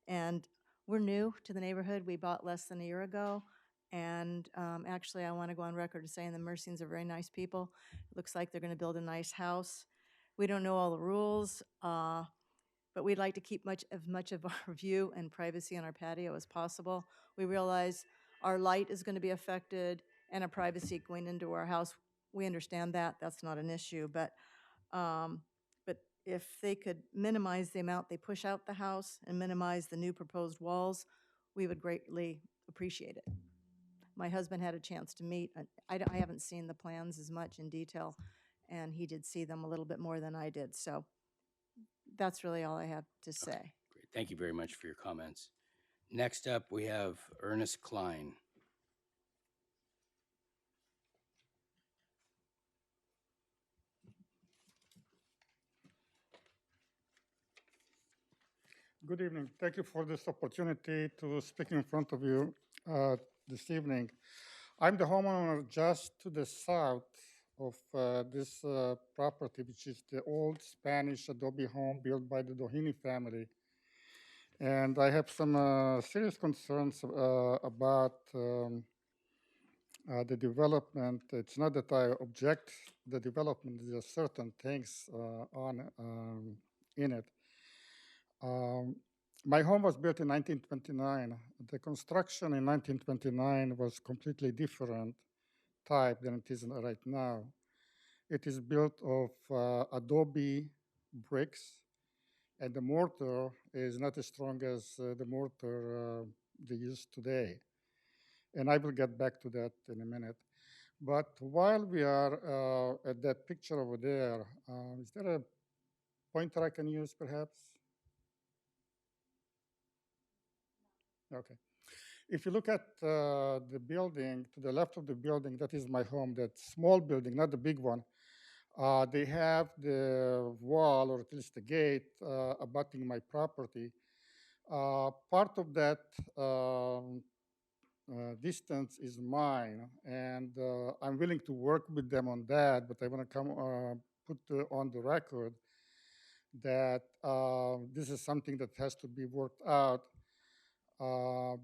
And we're new to the neighborhood. We bought less than a year ago. And actually, I want to go on record as saying the Mercians are very nice people. It looks like they're going to build a nice house. We don't know all the rules, but we'd like to keep as much of our view and privacy on our patio as possible. We realize our light is going to be affected and our privacy going into our house. We understand that. That's not an issue. But if they could minimize the amount they push out the house and minimize the new proposed walls, we would greatly appreciate it. My husband had a chance to meet. I haven't seen the plans as much in detail, and he did see them a little bit more than I did. So that's really all I have to say. Great. Thank you very much for your comments. Next up, we have Ernest Klein. Good evening. Thank you for this opportunity to speak in front of you this evening. I'm the homeowner just to the south of this property, which is the old Spanish adobe home built by the Doheny family. And I have some serious concerns about the development. It's not that I object the development, there are certain things in it. My home was built in 1929. The construction in 1929 was completely different type than it is right now. It is built of adobe bricks, and the mortar is not as strong as the mortar they use today. And I will get back to that in a minute. But while we are at that picture over there, is there a pointer I can use perhaps? Okay. If you look at the building, to the left of the building, that is my home, that small building, not the big one. They have the wall, or at least the gate, abutting my property. Part of that distance is mine, and I'm willing to work with them on that, but I want to put on the record that this is something that has to be worked out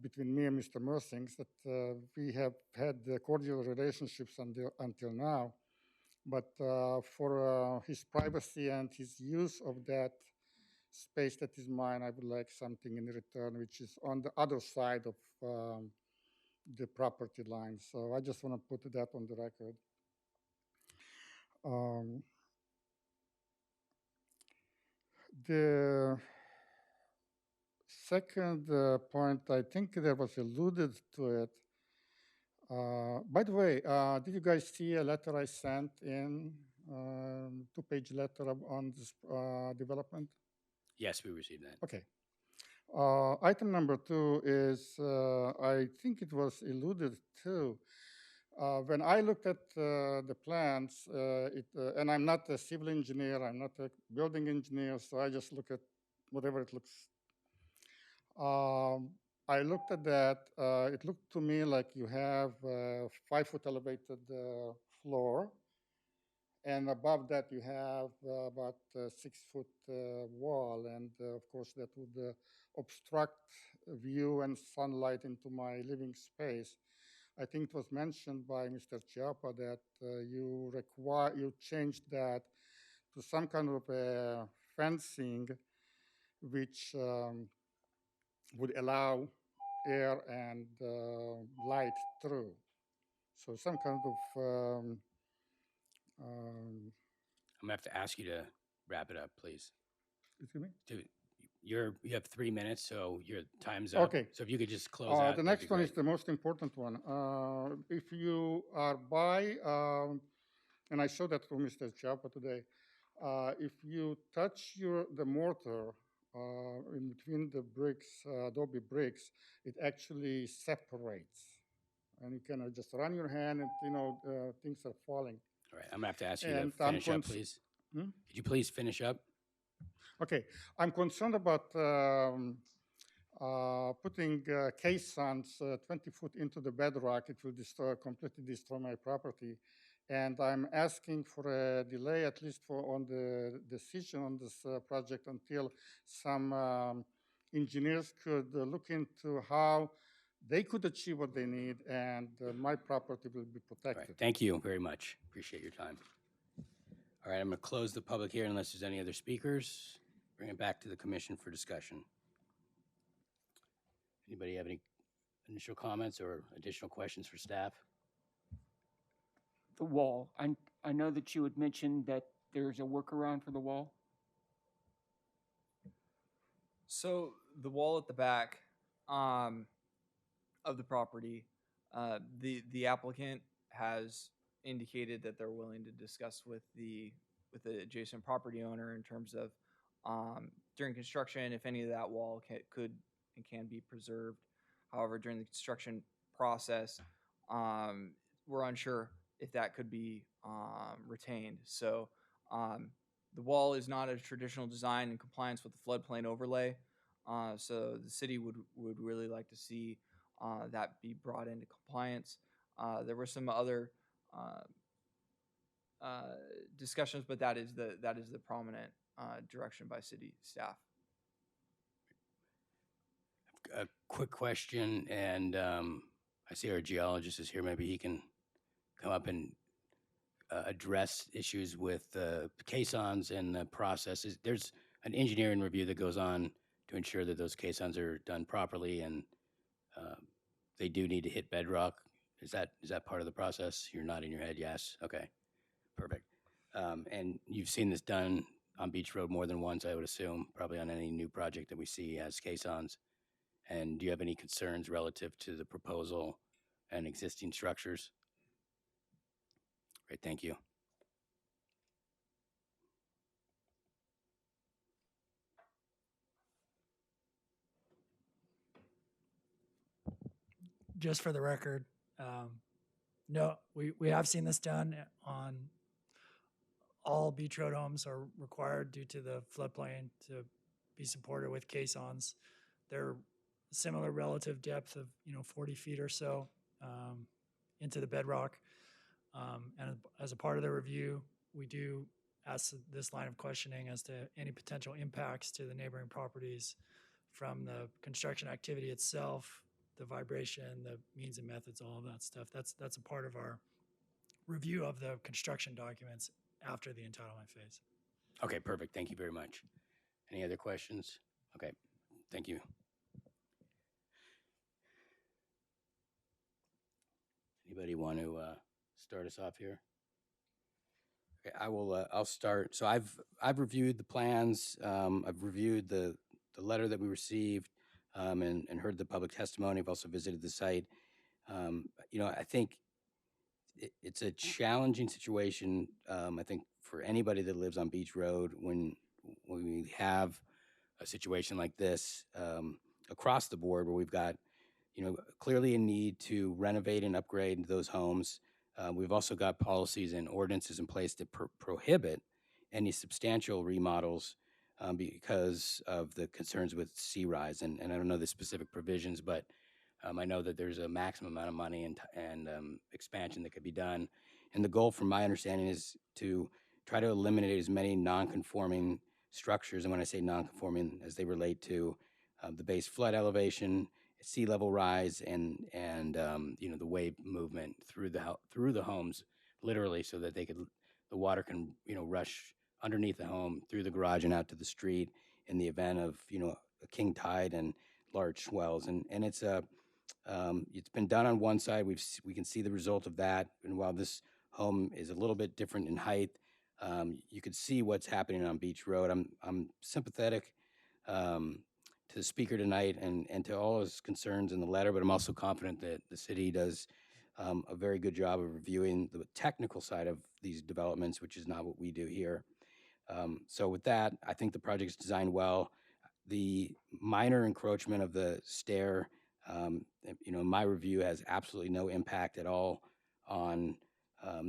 between me and Mr. Mersings, that we have had cordial relationships until now. But for his privacy and his use of that space that is mine, I would like something in return, which is on the other side of the property line. So I just want to put that on the record. The second point, I think there was alluded to it. By the way, did you guys see a letter I sent in, 2-page letter on this development? Yes, we received that. Okay. Item number 2 is, I think it was alluded to. When I looked at the plans, and I'm not a civil engineer, I'm not a building engineer, so I just look at whatever it looks. I looked at that. It looked to me like you have a 5-foot elevated floor, and above that you have about a 6-foot wall, and of course that would obstruct view and sunlight into my living space. I think it was mentioned by Mr. Chiappa that you changed that to some kind of a fencing which would allow air and light through. So some kind of um, I'm gonna have to ask you to wrap it up, please. excuse me. You have 3 minutes, so your time's up. Okay. So if you could just close out. The that'd next be one is great. the most important one. If you are by, and I showed that to Mr. Chiappa today, if you touch the mortar in between the bricks, adobe bricks, it actually separates. And you can just run your hand and, things are falling. All right, I'm gonna have to ask you to And finish up, please. Hmm? Could you please finish up? Okay, I'm concerned about putting caissons 20 foot into the bedrock. It will completely destroy my property. And I'm asking for a delay, at least on the decision on this project, until some engineers could look into how they could achieve what they need, and my property will be All right, protected. thank you very much. Appreciate your time. All right, I'm gonna close the public hearing unless there's any other speakers. Bring it back to the commission for discussion. Anybody have any initial comments or additional questions for staff? The wall. I know that you had mentioned that there's a workaround for the wall. So the wall at the back of the property, the applicant has indicated that they're willing to discuss with the adjacent property owner in terms of during construction if any of that wall could and can be preserved. However, during the construction process, we're unsure if that could be retained. So the wall is not a traditional design in compliance with the floodplain overlay. So the city would really like to see that be brought into compliance. There were some other discussions, but that is the prominent direction by city staff. A quick question, and I see our geologist is here. Maybe he can come up and address issues with caissons and the processes. There's an engineering review that goes on to ensure that those caissons are done properly, and they do need to hit bedrock. Is that part of the process? You're nodding your head, yes. Okay, perfect. And you've seen this done on Beach Road more than once, I would assume, probably on any new project that we see as caissons. And do you have any concerns relative to the proposal and existing structures? Great, thank you. Just for the record, no, we have seen this done on all beach road homes are required due to the floodplain to be supported with caissons. They're similar relative depth of 40 feet or so into the bedrock. And as a part of the review, we do ask this line of questioning as to any potential impacts to the neighboring properties from the construction activity itself, the vibration, the means and methods, all of that stuff. That's a part of our review of the construction documents after the entitlement phase. Okay, perfect. Thank you very much. Any other questions? Okay, thank you. Anybody want to start us off here? Okay, I will. I'll start. So I've reviewed the plans. I've reviewed the letter that we received and heard the public testimony. I've also visited the site. I think it's a challenging situation. I think for anybody that lives on Beach Road, when we have a situation like this across the board, where we've got clearly a need to renovate and upgrade those homes. We've also got policies and ordinances in place that prohibit any substantial remodels because of the concerns with sea rise. And I don't know the specific provisions, but I know that there's a maximum amount of money and expansion that could be done. And the goal, from my understanding, is to try to eliminate as many non-conforming structures. And when I say non-conforming, as they relate to the base flood elevation, sea level rise and you know, the wave movement through the homes, literally, so that the water can, you know, rush underneath the home, through the garage and out to the street in the event of, you know, a king tide and large swells. And it's been done on one side. We can see the result of that. And while this home is a little bit different in height, you could see what's happening on Beach Road. I'm sympathetic to the speaker tonight and to all his concerns in the letter, but I'm also confident that the city does a very good job of reviewing the technical side of these developments, which is not what we do here. So with that, I think the project is designed well. The minor encroachment of the stair, you know, in my review, has absolutely no impact at all on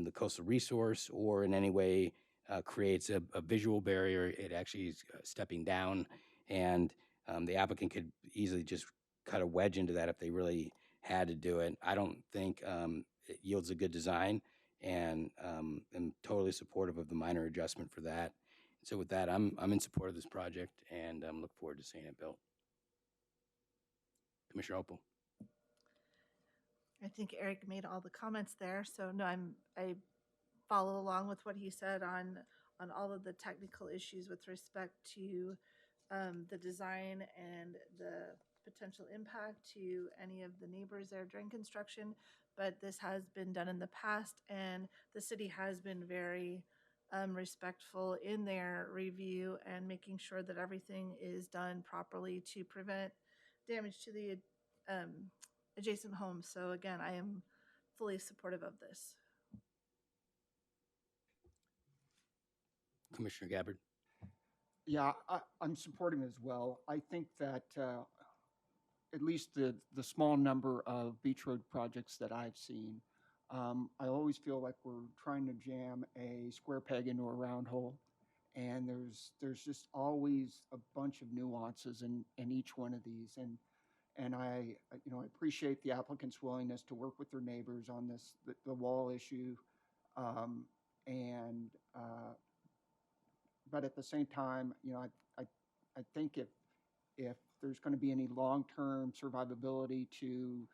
the coastal resource or in any way creates a visual barrier. It actually is stepping down, and the applicant could easily just cut a wedge into that if they really had to do it. I don't think it yields a good design, and am totally supportive of the minor adjustment for that. So with that, I'm in support of this project, and look forward to seeing it built. Commissioner Opal. I think Eric made all the comments there, so no, I follow along with what he said on all of the technical issues with respect to the design and the potential impact to any of the neighbors there during construction. But this has been done in the past, and the city has been very respectful in their review and making sure that everything is done properly to prevent damage to the adjacent homes. So again, I am fully supportive of this. Commissioner Gabbard. Yeah, I'm supporting as well. I think that at least the small number of beach road projects that I've seen, I always feel like we're trying to jam a square peg into a round hole, and there's just always a bunch of nuances in each one of these. And I appreciate the applicant's willingness to work with their neighbors on this the wall issue, and but at the same time, I think if there's going to be any long-term survivability to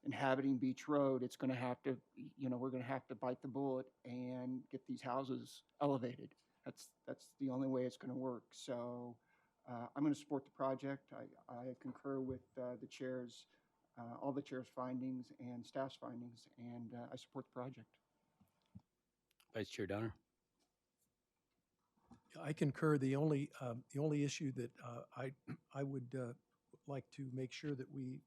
inhabiting Beach Road, it's going to have to, we're going to have to bite the bullet and get these houses elevated. That's the only way it's going to work. So I'm going to support the project. I concur with the chair's, all the chair's findings and staff's findings, and I support the project. Vice Chair Donner. I concur. The only issue that I would like to make sure that we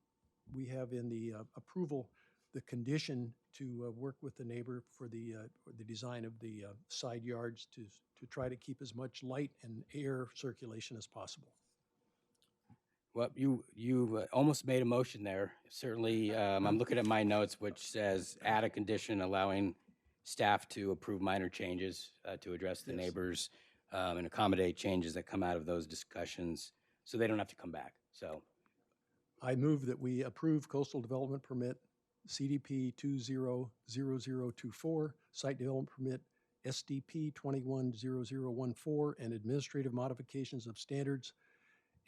have in the approval the condition to work with the neighbor for the design of the side yards to try to keep as much light and air circulation as possible. Well, you almost made a motion there. Certainly, I'm looking at my notes, which says add a condition allowing staff to approve minor changes to address the neighbors and accommodate changes that come out of those discussions, so they don't have to come back. So, I move that we approve coastal development permit CDP 200024, site development permit SDP 210014, and administrative modifications of standards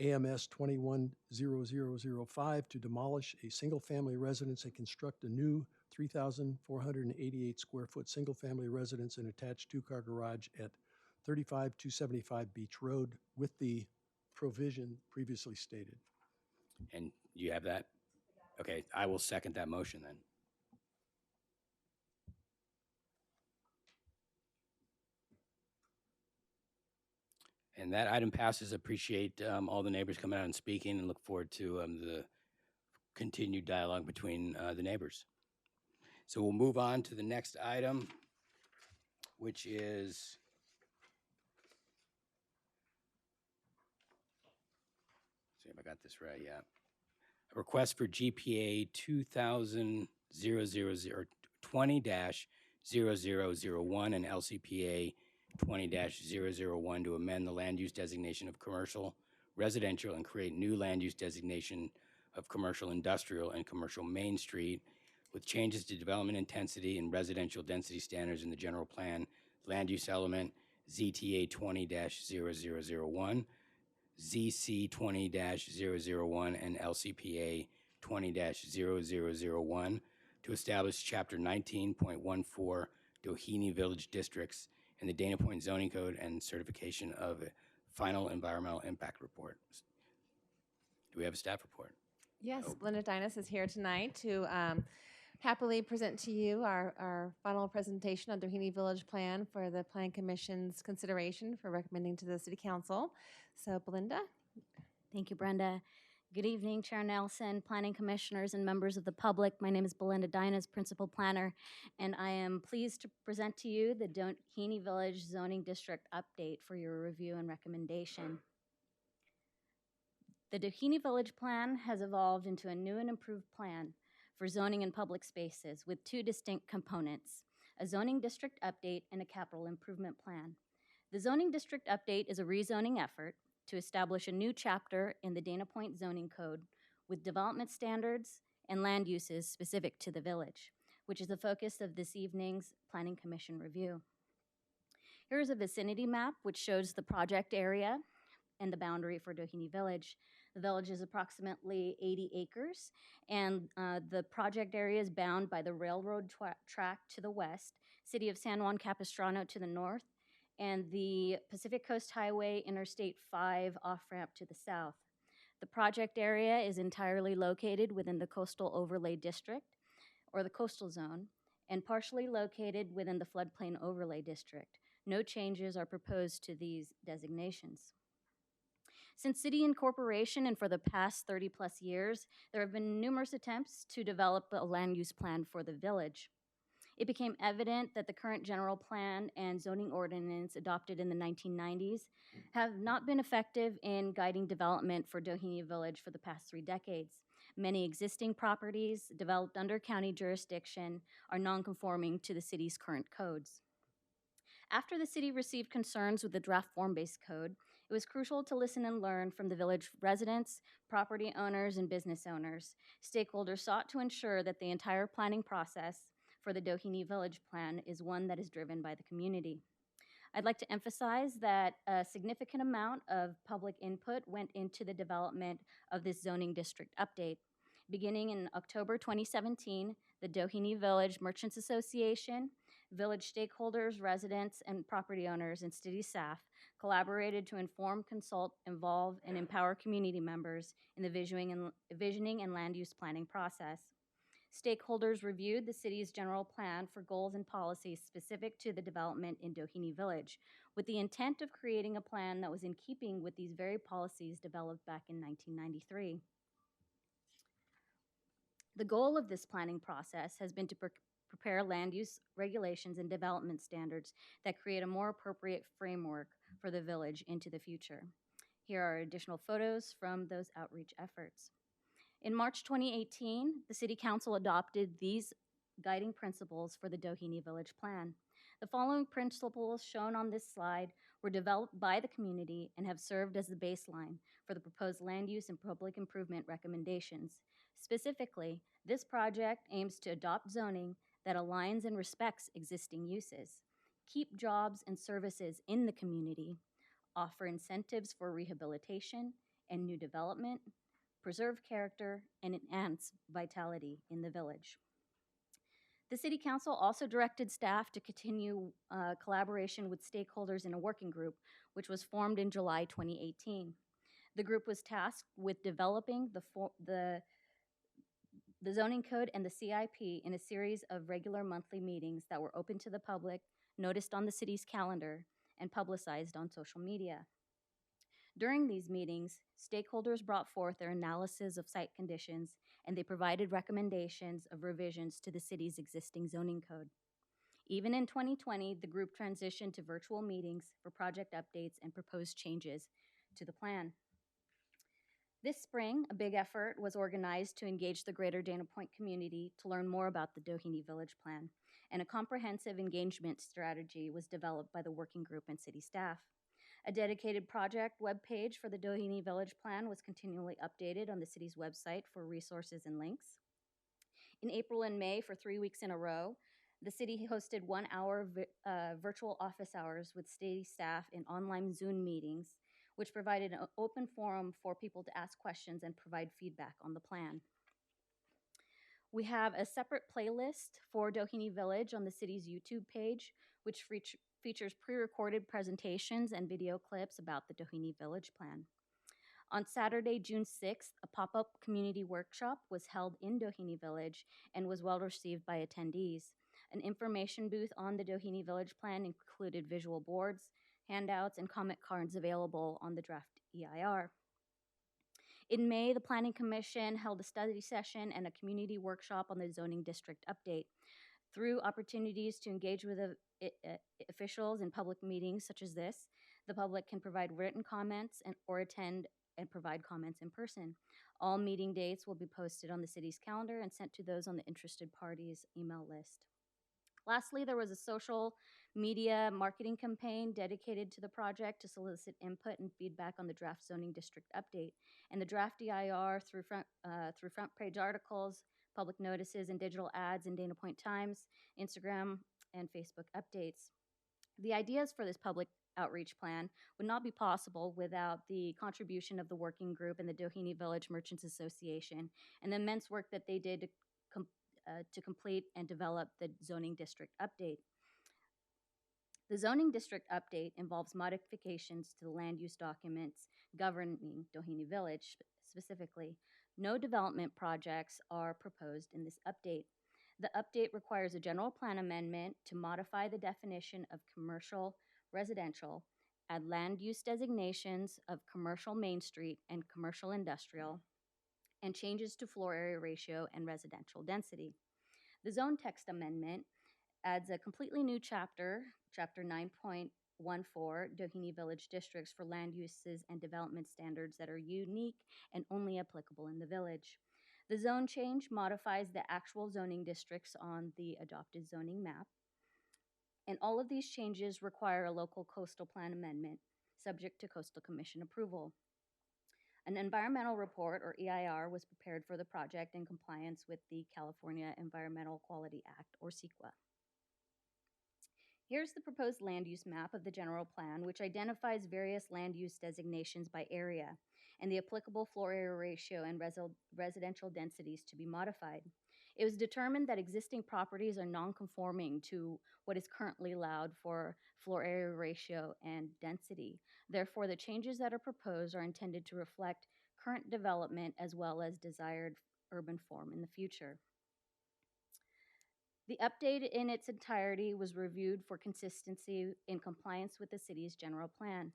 AMS 210005 to demolish a single-family residence and construct a new 3,488 square foot single-family residence and attached two-car garage at 35275 Beach Road with the provision previously stated. and you have that? Okay, I will second that motion then. And that item passes. Appreciate all the neighbors coming out and speaking, and look forward to the continued dialogue between the neighbors. So we'll move on to the next item, which is see if I got this right. Yeah, a request for GPA 20-20-0001 and LCPA 20-001 to amend the land use designation of commercial residential and create new land use designation of commercial industrial and commercial Main Street with changes to development intensity and residential density standards in the general plan land use element ZTA 20-0001, ZC 20-001, and LCPA 20-0001 to establish Chapter 19.14 Doheny Village Districts in the Dana Point Zoning Code and certification of a final environmental impact report. Do we have a staff report? Yes, Oh. Belinda Dinas is here tonight to happily present to you our final presentation of the Doheny Village Plan for the Plan Commission's consideration for recommending to the City Council. So, Belinda? Thank you, Brenda. Good evening, Chair Nelson, Planning Commissioners, and members of the public. My name is Belinda Dinas, Principal Planner, and I am pleased to present to you the Doheny Village Zoning District Update for your review and recommendation. The Doheny Village Plan has evolved into a new and improved plan for zoning and public spaces with two distinct components, a zoning district update and a capital improvement plan. The zoning district update is a rezoning effort to establish a new chapter in the Dana Point Zoning Code with development standards and land uses specific to the village, which is the focus of this evening's Planning Commission review. Here is a vicinity map which shows the project area and the boundary for Doheny Village. The village is approximately 80 acres, and the project area is bound by the railroad track to the west, City of San Juan Capistrano to the north, and the Pacific Coast Highway Interstate 5 off-ramp to the south. The project area is entirely located within the Coastal Overlay District, or the Coastal Zone, and partially located within the Floodplain Overlay District. No changes are proposed to these designations. Since city incorporation and for the past 30 plus years, there have been numerous attempts to develop a land use plan for the village. It became evident that the current general plan and zoning ordinance adopted in the 1990s have not been effective in guiding development for Doheny Village for the past 3 decades. Many existing properties developed under county jurisdiction are non-conforming to the city's current codes. After the city received concerns with the draft form-based code, it was crucial to listen and learn from the village residents, property owners, and business owners. Stakeholders sought to ensure that the entire planning process for the Doheny Village Plan is one that is driven by the community. I'd like to emphasize that a significant amount of public input went into the development of this zoning district update. Beginning in October 2017, the Doheny Village Merchants Association, village stakeholders, residents, and property owners and city staff collaborated to inform, consult, involve, and empower community members in the visioning and land use planning process. Stakeholders reviewed the city's general plan for goals and policies specific to the development in Doheny Village, with the intent of creating a plan that was in keeping with these very policies developed back in 1993. The goal of this planning process has been to prepare land use regulations and development standards that create a more appropriate framework for the village into the future. Here are additional photos from those outreach efforts. In March 2018, the City Council adopted these guiding principles for the Doheny Village Plan. The following principles shown on this slide were developed by the community and have served as the baseline for the proposed land use and public improvement recommendations. Specifically, this project aims to adopt zoning that aligns and respects existing uses, keep jobs and services in the community, offer incentives for rehabilitation and new development, preserve character, and enhance vitality in the village. The City Council also directed staff to continue collaboration with stakeholders in a working group, which was formed in July 2018. The group was tasked with developing the zoning code and the CIP in a series of regular monthly meetings that were open to the public, noticed on the city's calendar, and publicized on social media. During these meetings, stakeholders brought forth their analysis of site conditions, and they provided recommendations of revisions to the city's existing zoning code. Even in 2020, the group transitioned to virtual meetings for project updates and proposed changes to the plan. This spring, a big effort was organized to engage the greater Dana Point community to learn more about the Doheny Village Plan, and a comprehensive engagement strategy was developed by the working group and city staff. A dedicated project webpage for the Doheny Village Plan was continually updated on the city's website for resources and links. In April and May, for 3 weeks in a row, the city hosted 1-hour virtual office hours with city staff in online Zoom meetings, which provided an open forum for people to ask questions and provide feedback on the plan. We have a separate playlist for Doheny Village on the city's YouTube page, which features pre-recorded presentations and video clips about the Doheny Village plan. On Saturday, June 6th, a pop-up community workshop was held in Doheny Village and was well received by attendees. An information booth on the Doheny Village plan included visual boards, handouts, and comment cards available on the draft EIR. In May, the Planning Commission held a study session and a community workshop on the zoning district update. Through opportunities to engage with officials in public meetings such as this, the public can provide written comments or attend and provide comments in person. All meeting dates will be posted on the city's calendar and sent to those on the interested parties' email list. Lastly, there was a social media marketing campaign dedicated to the project to solicit input and feedback on the draft zoning district update and the draft EIR through front page articles, public notices, and digital ads in Dana Point Times, Instagram, and Facebook updates. The ideas for this public outreach plan would not be possible without the contribution of the working group and the Doheny Village Merchants Association and the immense work that they did to complete and develop the zoning district update. The zoning district update involves modifications to the land use documents governing Doheny Village specifically. No development projects are proposed in this update. The update requires a general plan amendment to modify the definition of commercial residential, add land use designations of commercial Main Street and commercial industrial, and changes to floor area ratio and residential density. The zone text amendment adds a completely new chapter, Chapter 9.14, Doheny Village Districts for land uses and development standards that are unique and only applicable in the village. The zone change modifies the actual zoning districts on the adopted zoning map. And all of these changes require a local coastal plan amendment, subject to Coastal Commission approval. An environmental report, or EIR, was prepared for the project in compliance with the California Environmental Quality Act, or CEQA. Here's the proposed land use map of the general plan, which identifies various land use designations by area and the applicable floor area ratio and residential densities to be modified. It was determined that existing properties are non-conforming to what is currently allowed for floor area ratio and density. Therefore, the changes that are proposed are intended to reflect current development as well as desired urban form in the future. The update in its entirety was reviewed for consistency in compliance with the city's general plan.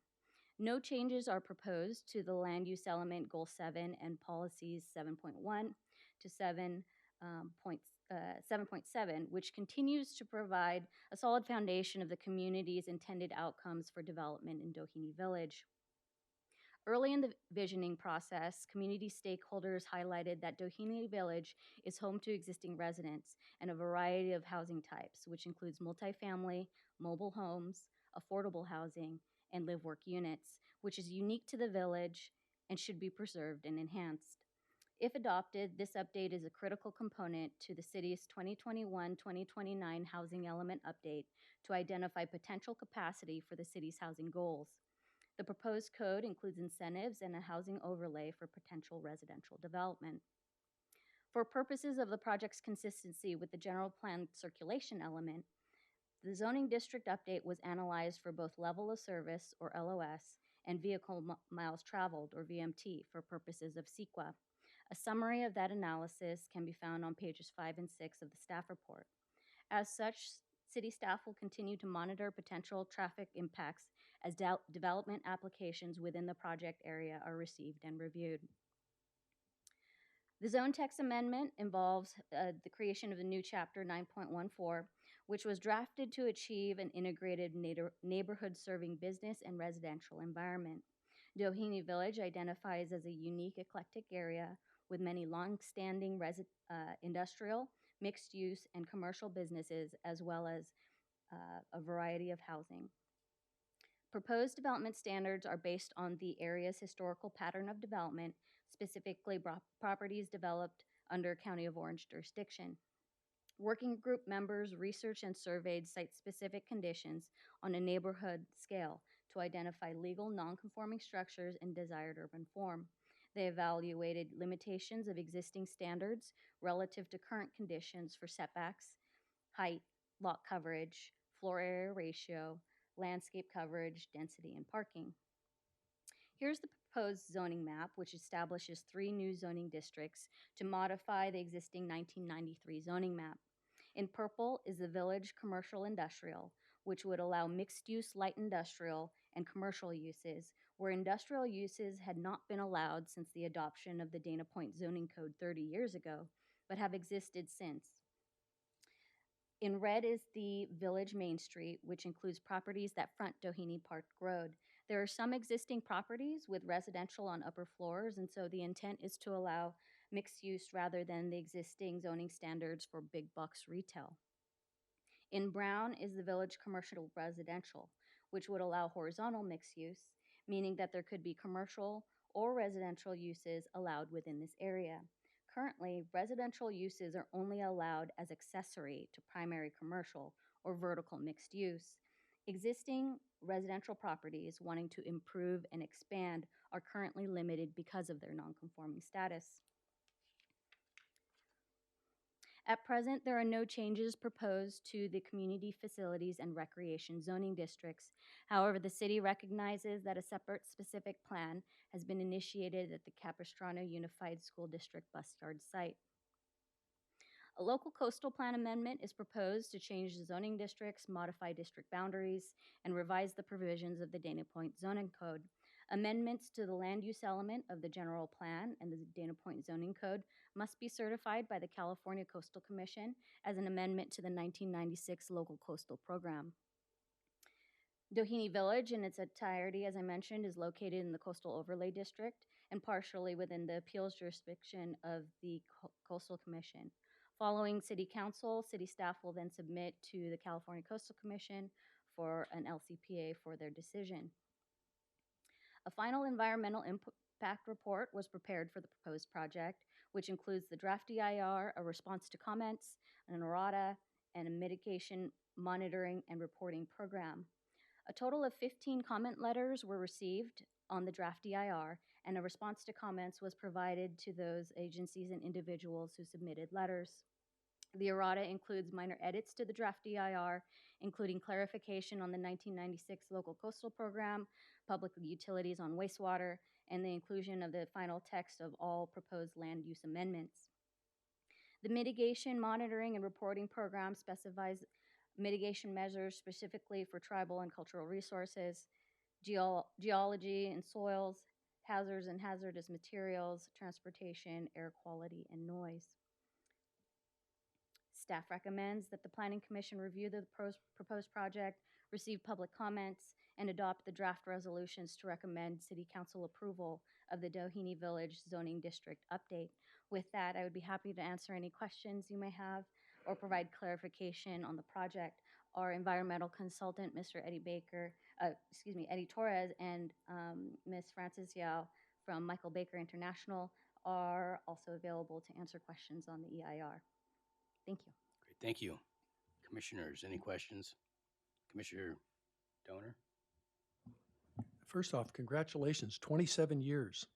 No changes are proposed to the land use element Goal 7 and policies 7.1 to 7.7, which continues to provide a solid foundation of the community's intended outcomes for development in Doheny Village. Early in the visioning process, community stakeholders highlighted that Doheny Village is home to existing residents and a variety of housing types, which includes multifamily, mobile homes, affordable housing, and live-work units, which is unique to the village and should be preserved and enhanced. If adopted, this update is a critical component to the city's 2021-2029 housing element update to identify potential capacity for the city's housing goals. The proposed code includes incentives and a housing overlay for potential residential development. For purposes of the project's consistency with the general plan circulation element, the zoning district update was analyzed for both level of service, or LOS, and vehicle miles traveled, or VMT, for purposes of CEQA. A summary of that analysis can be found on pages 5 and 6 of the staff report. As such, city staff will continue to monitor potential traffic impacts as development applications within the project area are received and reviewed. The zone text amendment involves the creation of a new chapter 9.14, which was drafted to achieve an integrated neighborhood serving business and residential environment. Doheny Village identifies as a unique eclectic area with many long-standing industrial, mixed-use, and commercial businesses, as well as a variety of housing. Proposed development standards are based on the area's historical pattern of development, specifically properties developed under County of Orange jurisdiction. Working group members researched and surveyed site-specific conditions on a neighborhood scale to identify legal non-conforming structures and desired urban form. They evaluated limitations of existing standards relative to current conditions for setbacks, height, lot coverage, floor area ratio, landscape coverage, density, and parking. Here's the proposed zoning map, which establishes 3 new zoning districts to modify the existing 1993 zoning map. In purple is the village commercial industrial, which would allow mixed-use light industrial and commercial uses, where industrial uses had not been allowed since the adoption of the Dana Point zoning code 30 years ago, but have existed since. In red is the Village Main Street, which includes properties that front Doheny Park Road. There are some existing properties with residential on upper floors, and so the intent is to allow mixed use rather than the existing zoning standards for big box retail. In brown is the Village Commercial Residential, which would allow horizontal mixed use, meaning that there could be commercial or residential uses allowed within this area. Currently, residential uses are only allowed as accessory to primary commercial or vertical mixed use. Existing residential properties wanting to improve and expand are currently limited because of their nonconforming status. At present, there are no changes proposed to the community facilities and recreation zoning districts. However, the city recognizes that a separate specific plan has been initiated at the Capistrano Unified School District bus yard site. A local coastal plan amendment is proposed to change the zoning districts, modify district boundaries, and revise the provisions of the Dana Point zoning code. Amendments to the land use element of the general plan and the Dana Point zoning code must be certified by the California Coastal Commission as an amendment to the 1996 local coastal program. Doheny Village in its entirety, as I mentioned, is located in the Coastal Overlay District and partially within the appeals jurisdiction of the Coastal Commission. Following City Council, City staff will then submit to the California Coastal Commission for an LCPA for their decision. A final environmental impact report was prepared for the proposed project, which includes the draft EIR, a response to comments, an errata, and a mitigation monitoring and reporting program. A total of 15 comment letters were received on the draft EIR, and a response to comments was provided to those agencies and individuals who submitted letters. The errata includes minor edits to the draft EIR, including clarification on the 1996 local coastal program, public utilities on wastewater, and the inclusion of the final text of all proposed land use amendments. The mitigation, monitoring, and reporting program specifies mitigation measures specifically for tribal and cultural resources, geology and soils, hazards and hazardous materials, transportation, air quality, and noise. Staff recommends that the Planning Commission review the proposed project, receive public comments, and adopt the draft resolutions to recommend City Council approval of the Doheny Village Zoning District update. With that, I would be happy to answer any questions you may have or provide clarification on the project. Our environmental consultant, Mr. Eddie Torres, and Ms. Frances Yao from Michael Baker International are also available to answer questions on the EIR. Thank you. Great, thank you. Commissioners, any questions? Commissioner Donor? First off, congratulations, 27 years.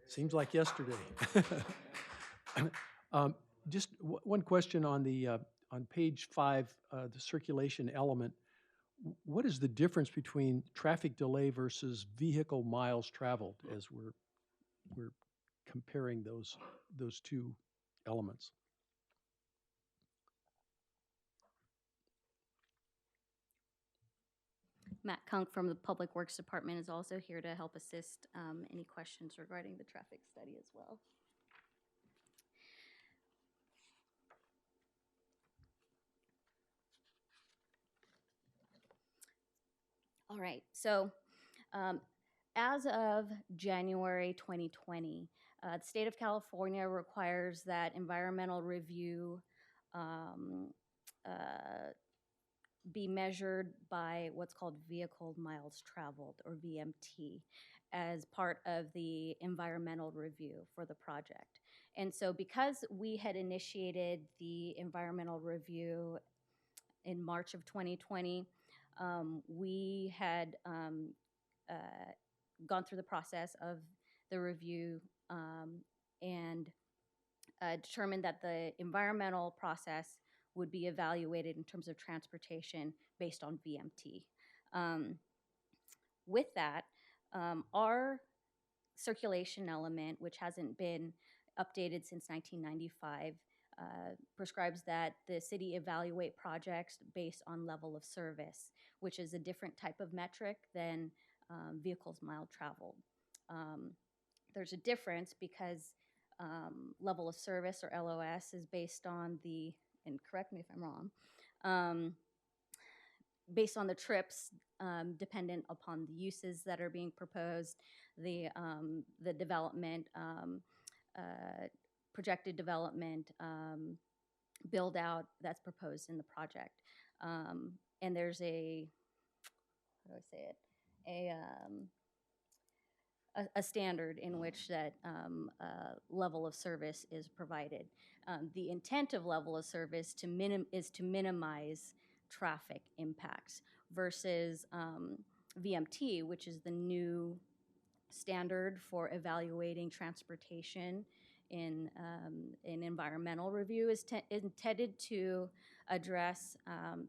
Seems like yesterday. Just one question on the on page 5, the circulation element. What is the difference between traffic delay versus vehicle miles traveled as we're comparing those two elements? Matt Kunk from the Public Works Department is also here to help assist any questions regarding the traffic study as well. All right, so as of January 2020, the state of California requires that environmental review be measured by what's called vehicle miles traveled, or VMT, as part of the environmental review for the project. And so because we had initiated the environmental review in March of 2020, we had gone through the process of the review and determined that the environmental process would be evaluated in terms of transportation based on VMT. With that, our circulation element, which hasn't been updated since 1995, prescribes that the city evaluate projects based on level of service, which is a different type of metric than vehicles mile traveled. There's a difference because level of service, or LOS, is based on the, and correct me if I'm wrong, based on the trips dependent upon the uses that are being proposed, the development, projected development, build out that's proposed in the project. And there's a, how do I say it, a standard in which that level of service is provided. The intent of level of service is to minimize traffic impacts versus VMT, which is the new standard for evaluating transportation in environmental review, is intended to address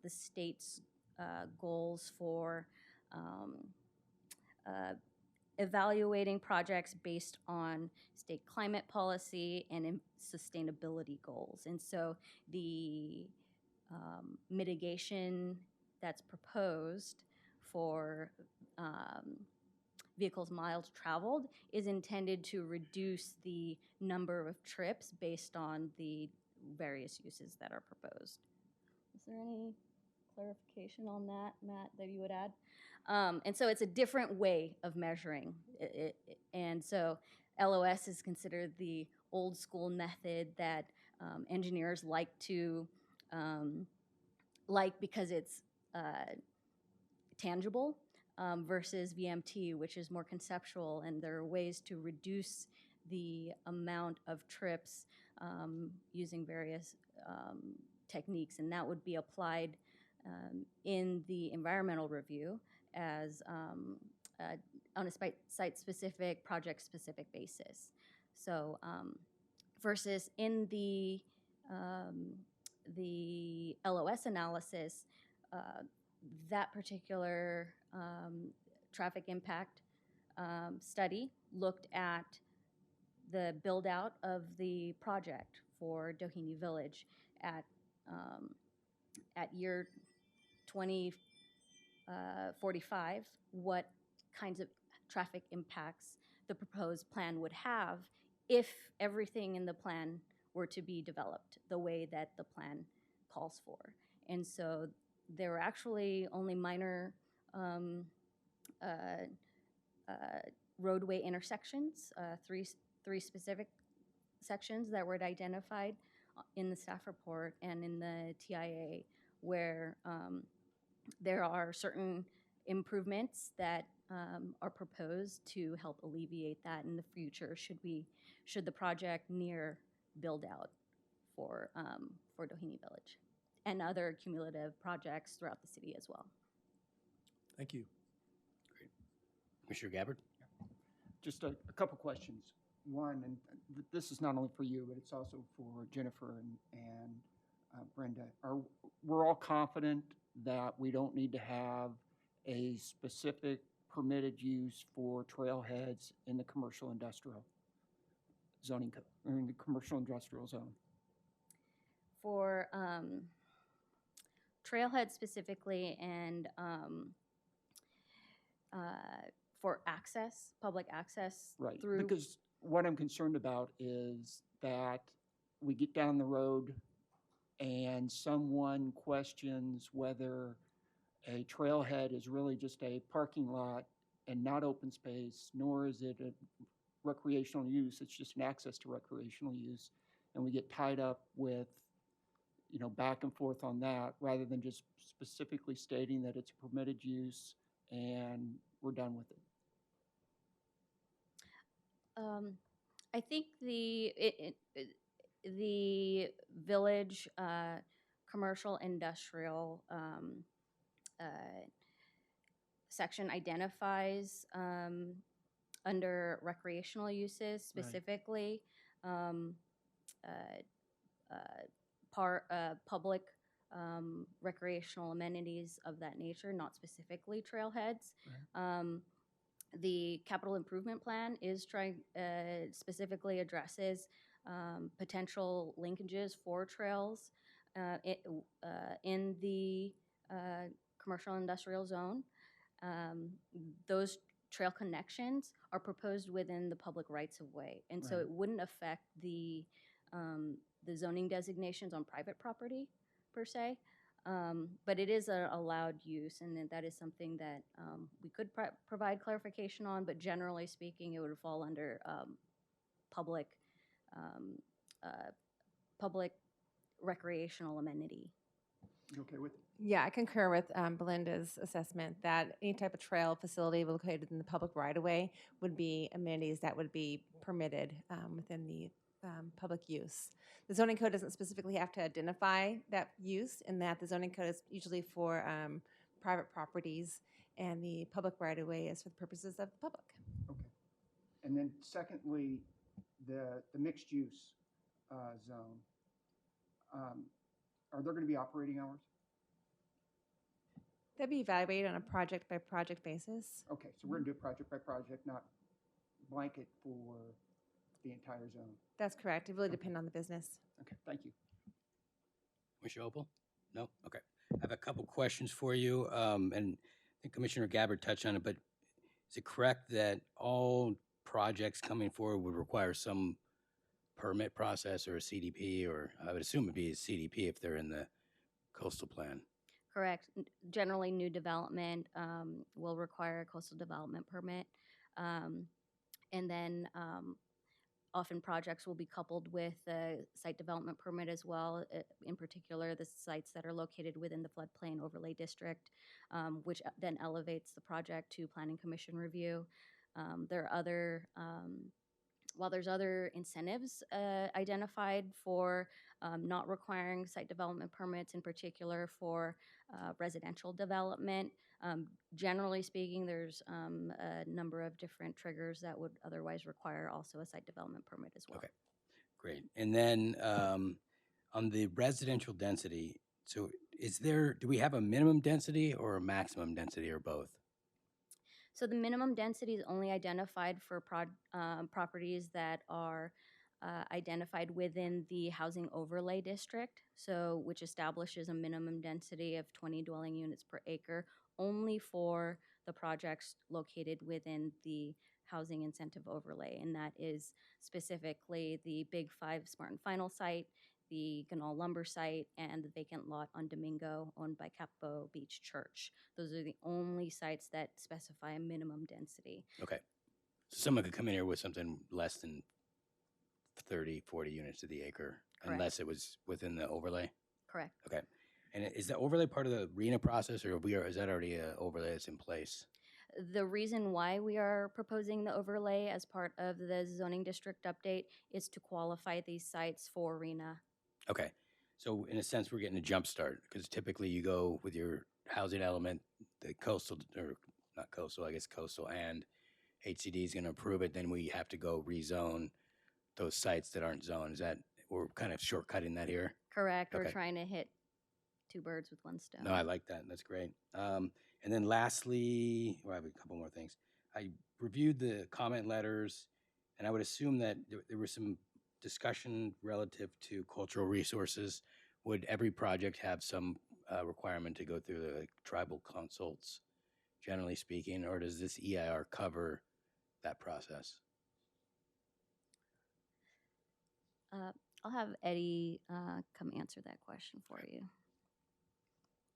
the state's goals for evaluating projects based on state climate policy and sustainability goals. And so the mitigation that's proposed for vehicles miles traveled is intended to reduce the number of trips based on the various uses that are proposed. Is there any clarification on that, Matt, that you would add? And so it's a different way of measuring it. And so LOS is considered the old school method that engineers like to because it's tangible, versus VMT, which is more conceptual, and there are ways to reduce the amount of trips using various techniques, and that would be applied in the environmental review as on a site-specific, project-specific basis. So versus in the LOS analysis, that particular traffic impact study looked at the build-out of the project for Doheny Village at year 2045, what kinds of traffic impacts the proposed plan would have if everything in the plan were to be developed the way that the plan calls for. And so there were actually only minor roadway intersections, three specific sections that were identified in the staff report and in the TIA, where there are certain improvements that are proposed to help alleviate that in the future should the project near build out for Doheny Village and other cumulative projects throughout the city as well. Thank you. Great. Commissioner Gabbard? Just a couple questions. One, and this is not only for you, but it's also for Jennifer and Brenda. We're all confident that we don't need to have a specific permitted use for trailheads in the commercial industrial zoning, or in the commercial industrial zone? For trailhead specifically, and for access, public access, right? Through Because what I'm concerned about is that we get down the road and someone questions whether a trailhead is really just a parking lot and not open space, nor is it a recreational use. It's just an access to recreational use. And we get tied up with, back and forth on that, rather than just specifically stating that it's a permitted use and we're done with it. I think the village commercial industrial section identifies under recreational uses specifically, um, uh, public recreational amenities of that nature, not specifically trailheads. The capital improvement plan is trying specifically addresses potential linkages for trails in the commercial industrial zone. Those trail connections are proposed within the public rights of way, and so it wouldn't affect the zoning designations on private property per se. But it is an allowed use, and that is something that we could provide clarification on, but generally speaking, it would fall under public um, public recreational amenity. You okay with? Yeah, I concur with Belinda's assessment that any type of trail facility located in the public right-of-way would be amenities that would be permitted within the public use. The zoning code doesn't specifically have to identify that use, in that the zoning code is usually for private properties, and the public right-of-way is for the purposes of the public. Okay. And then secondly, the mixed use zone. Are there going to be operating hours? That'd be evaluated on a project-by-project basis. Okay, so we're going to do it project by project, not blanket for the entire zone. That's correct. It really depends on the business. Okay, thank you. Commissioner Opal? No? Okay. I have a couple questions for you, and I think Commissioner Gabbard touched on it, but is it correct that all projects coming forward would require some permit process or a CDP, or I would assume it'd be a CDP if they're in the coastal plan? Correct. Generally, new development will require a coastal development permit. And then often projects will be coupled with a site development permit as well, in particular the sites that are located within the floodplain overlay district, which then elevates the project to Planning Commission review. There are other while there's other incentives identified for not requiring site development permits, in particular for residential development, generally speaking, there's a number of different triggers that would otherwise require also a site development permit as well. Okay, great. And then on the residential density, so do we have a minimum density or a maximum density, or both? So the minimum density is only identified for properties that are identified within the housing overlay district, so which establishes a minimum density of 20 dwelling units per acre only for the projects located within the housing incentive overlay, and that is specifically the Big 5 Smart and Final site, the Ganal Lumber site, and the vacant lot on Domingo owned by Capo Beach Church. Those are the only sites that specify a minimum density. Okay. So someone could come in here with something less than 30, 40 units to the acre, Correct. Unless it was within the overlay? Correct. Okay. And is the overlay part of the RENA process, or is that already an overlay that's in place? The reason why we are proposing the overlay as part of the zoning district update is to qualify these sites for RENA. Okay. So in a sense, we're getting a jump start, because typically you go with your housing element, the coastal, or not coastal, I guess coastal, and HCD is going to approve it. Then we have to go rezone those sites that aren't zoned. Is that, we're kind of shortcutting that here? Correct. Okay. We're trying to hit two birds with one stone. No, I like that. That's great. And then lastly, well, I have a couple more things. I reviewed the comment letters, and I would assume that there was some discussion relative to cultural resources. Would every project have some requirement to go through the tribal consults, generally speaking, or does this EIR cover that process? I'll have Eddie come answer that question for you.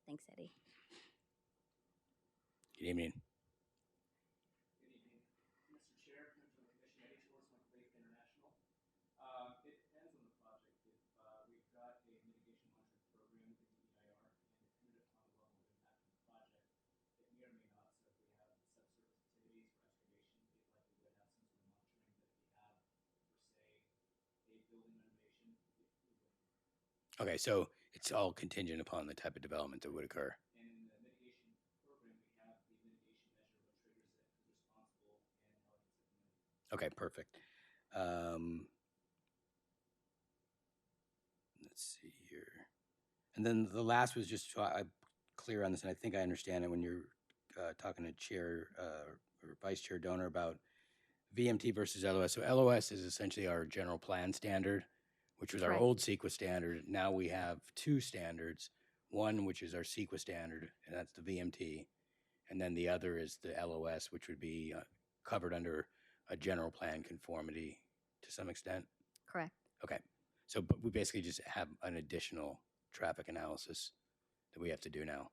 Thanks, Eddie. Good evening. Good evening, Mr. Chair, members of the commission. Eddie Schwartz with Faith International. It depends on the project. If we've got a mitigation monitoring program with the EIR, and dependent upon the level of impact of the project, it may or may not. So if we have subsurface activities for excavation, it likely would have some sort of monitoring. But if we have, per se, a building renovation, it wouldn't. Okay, so it's all contingent upon the type of development that would occur. And in the mitigation program, we have the mitigation measure, what triggers it, who's responsible, and how it gets Okay, perfect. Let's see here. And then the last was just so I'm clear on this, and I think I understand it when you're talking to Chair or Vice Chair Donor about VMT versus LOS. So LOS is essentially our general plan standard, which was our Correct. old CEQA standard. Now we have two standards, one which is our CEQA standard, and that's the VMT, and then the other is the LOS, which would be covered under a general plan conformity to some extent. Correct. Okay, so but we basically just have an additional traffic analysis that we have to do now.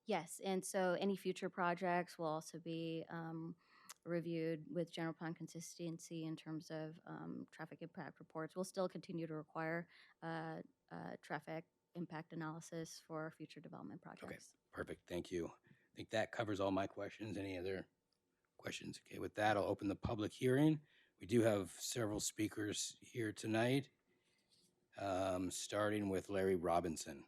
Yes, and so any future projects will also be reviewed with general plan consistency in terms of traffic impact reports. We'll still continue to require traffic impact analysis for future development projects. Okay, perfect. Thank you. I think that covers all my questions. Any other questions? Okay, with that, I'll open the public hearing. We do have several speakers here tonight, starting with Larry Robinson.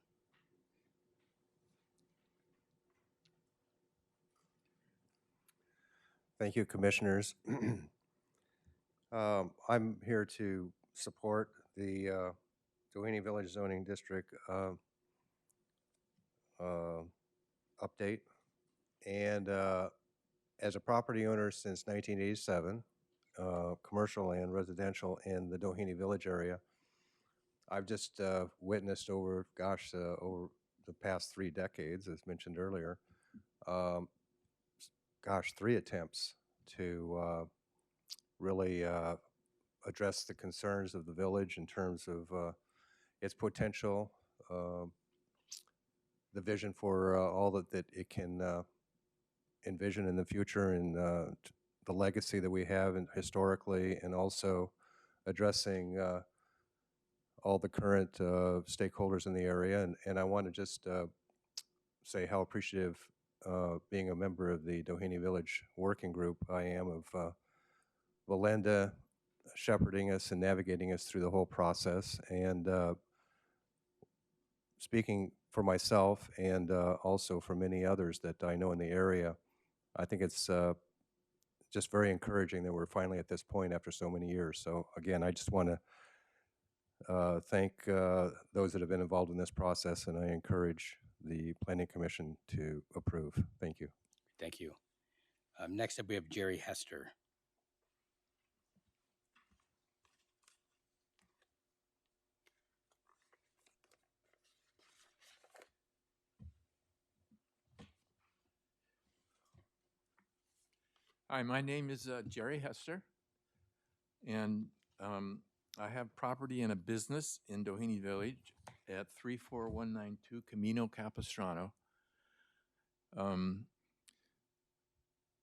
Thank you, Commissioners. I'm here to support the Doheny Village Zoning District update. And as a property owner since 1987, commercial and residential in the Doheny Village area, I've just witnessed over the past 3 decades, as mentioned earlier, 3 attempts to really address the concerns of the village in terms of its potential, the vision for all that it can envision in the future, and the legacy that we have historically, and also addressing all the current stakeholders in the area. And I want to just say how appreciative, being a member of the Doheny Village Working Group, I am of Belinda shepherding us and navigating us through the whole process. And speaking for myself and also for many others that I know in the area, I think it's just very encouraging that we're finally at this point after so many years. So again, I just want to thank those that have been involved in this process, and I encourage the Planning Commission to approve. Thank you. Thank you. Next up, we have Jerry Hester. Hi, my name is Jerry Hester, and I have property and a business in Doheny Village at 34192 Camino Capistrano. And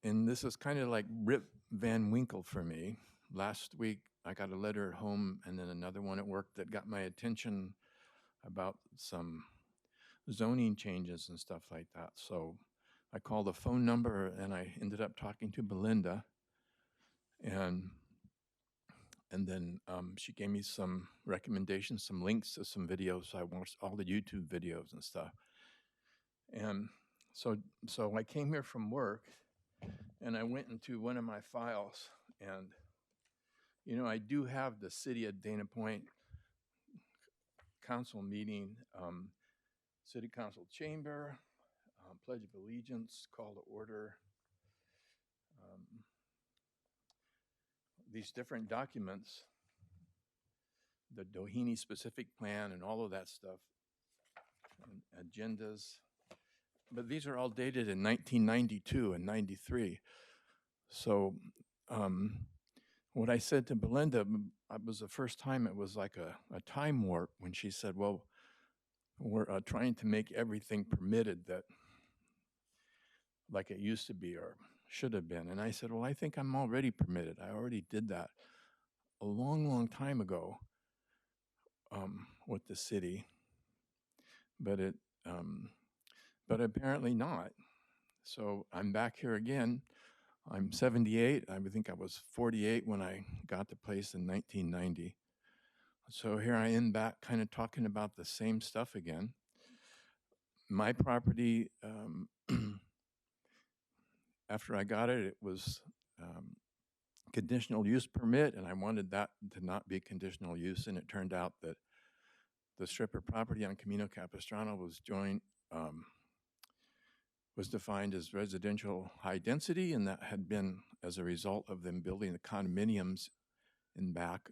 this is kind of like Rip Van Winkle for me. Last week, I got a letter at home and then another one at work that got my attention about some zoning changes and stuff like that. So I called the phone number and I ended up talking to Belinda, and then she gave me some recommendations, some links to some videos. I watched all the YouTube videos and stuff. And so I came here from work and I went into one of my files, and I do have the City of Dana Point Council meeting, City Council Chamber, Pledge of Allegiance, call to order, these different documents, the Doheny specific plan and all of that stuff, and agendas. But these are all dated in 1992 and 93. So what I said to Belinda, it was the first time it was like a time warp when she said, well, we're trying to make everything permitted that like it used to be or should have been. And I said, well, I think I'm already permitted. I already did that a long, long time ago with the city, but apparently not. So I'm back here again. I'm 78. I think I was 48 when I got the place in 1990. So here I am back kind of talking about the same stuff again. My property, after I got it, it was conditional use permit, and I wanted that to not be conditional use, and it turned out that the strip of property on Camino Capistrano was defined as residential high density, and that had been as a result of them building the condominiums in back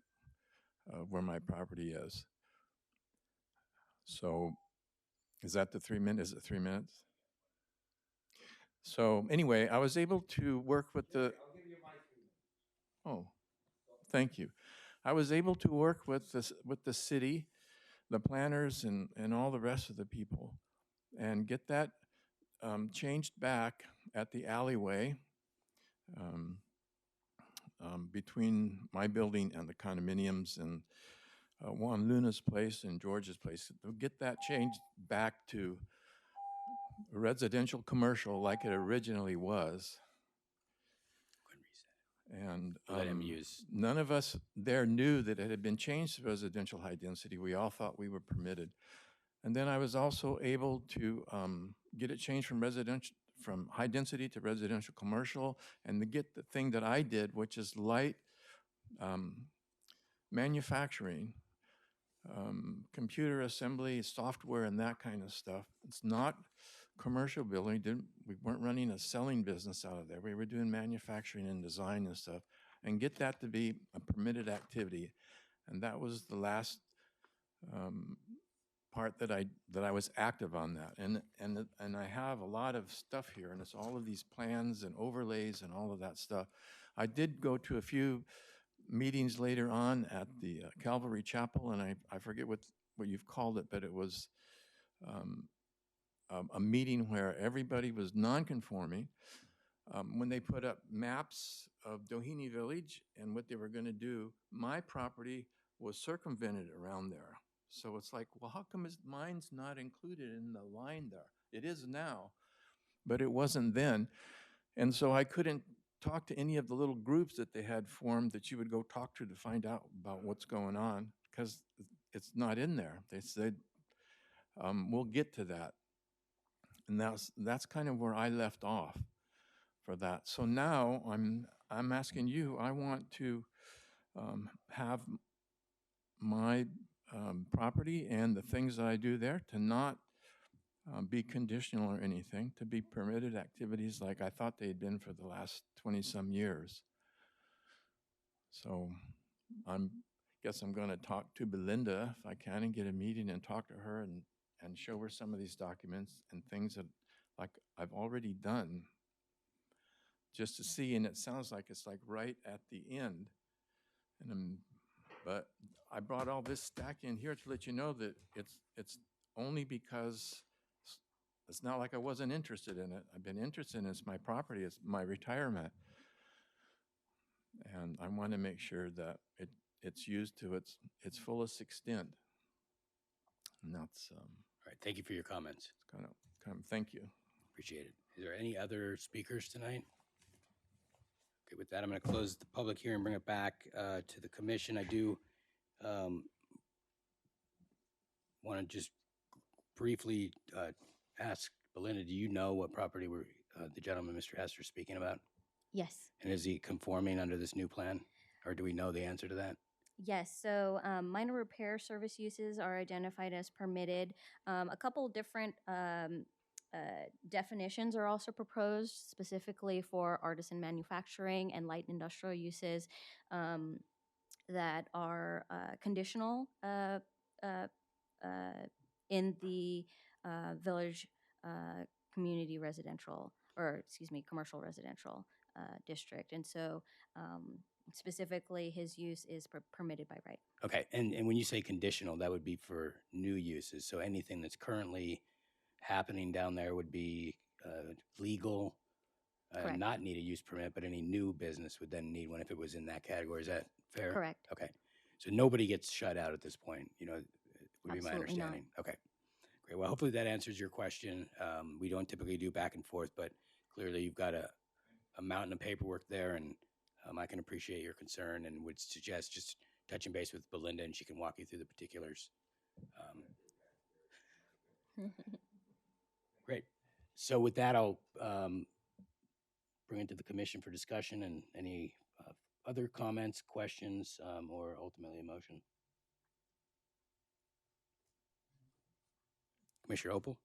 where my property is. So is that the 3 minutes? Is it 3 minutes? So anyway, I was able to work with the... Oh, thank you. I was able to work with the city, the planners, and all the rest of the people, and get that changed back at the alleyway between my building and the condominiums and Juan Luna's place and George's place. Get that changed back to residential commercial like it originally was. And Let him use. none of us there knew that it had been changed to residential high density. We all thought we were permitted. And then I was also able to get it changed from high density to residential commercial, and to get the thing that I did, which is light manufacturing, computer assembly, software, and that kind of stuff. It's not commercial building. We weren't running a selling business out of there. We were doing manufacturing and design and stuff, and get that to be a permitted activity. And that was the last part that I was active on that. And I have a lot of stuff here, and it's all of these plans and overlays and all of that stuff. I did go to a few meetings later on at the Calvary Chapel, and I forget what you've called it, but it was a meeting where everybody was non-conforming. When they put up maps of Doheny Village and what they were going to do, my property was circumvented around there. So it's like, well, how come mine's not included in the line there? It is now, but it wasn't then. And so I couldn't talk to any of the little groups that they had formed that you would go talk to find out about what's going on, because it's not in there. They said, we'll get to that. And that's kind of where I left off for that. So now I'm asking you, I want to have my property and the things that I do there to not be conditional or anything, to be permitted activities like I thought they had been for the last 20-some years. So guess I'm going to talk to Belinda if I can and get a meeting and talk to her and show her some of these documents and things that like I've already done, just to see. And it sounds like it's like right at the end. But I brought all this stack in here to let you know that it's only because it's not like I wasn't interested in it. I've been interested in it. It's my property. It's my retirement. And I want to make sure that it's used to its fullest extent. And that's all right. Thank you for your comments. Kind of thank you. Appreciate it. Is there any other speakers tonight? Okay, with that, I'm going to close the public hearing and bring it back to the commission. I do want to just briefly ask Belinda, do you know what property the gentleman, Mr. Hester, is speaking about? Yes. And is he conforming under this new plan, or do we know the answer to that? Yes, so minor repair service uses are identified as permitted. A couple different definitions are also proposed specifically for artisan manufacturing and light industrial uses that are conditional in the village community residential, or excuse me, commercial residential district. And so specifically his use is permitted by right. Okay, and when you say conditional, that would be for new uses. So anything that's currently happening down there would be legal, not need a use permit, but any new business would then need one if it was in that category. Is that fair? Correct. Okay, so nobody gets shut out at this point, would be my Absolutely understanding. not. Okay, great. Well, hopefully that answers your question. We don't typically do back and forth, but clearly you've got a mountain of paperwork there, and I can appreciate your concern and would suggest just touching base with Belinda, and she can walk you through the particulars. Great. So with that, I'll bring it to the commission for discussion and any other comments, questions, or ultimately a motion? Commissioner Opal?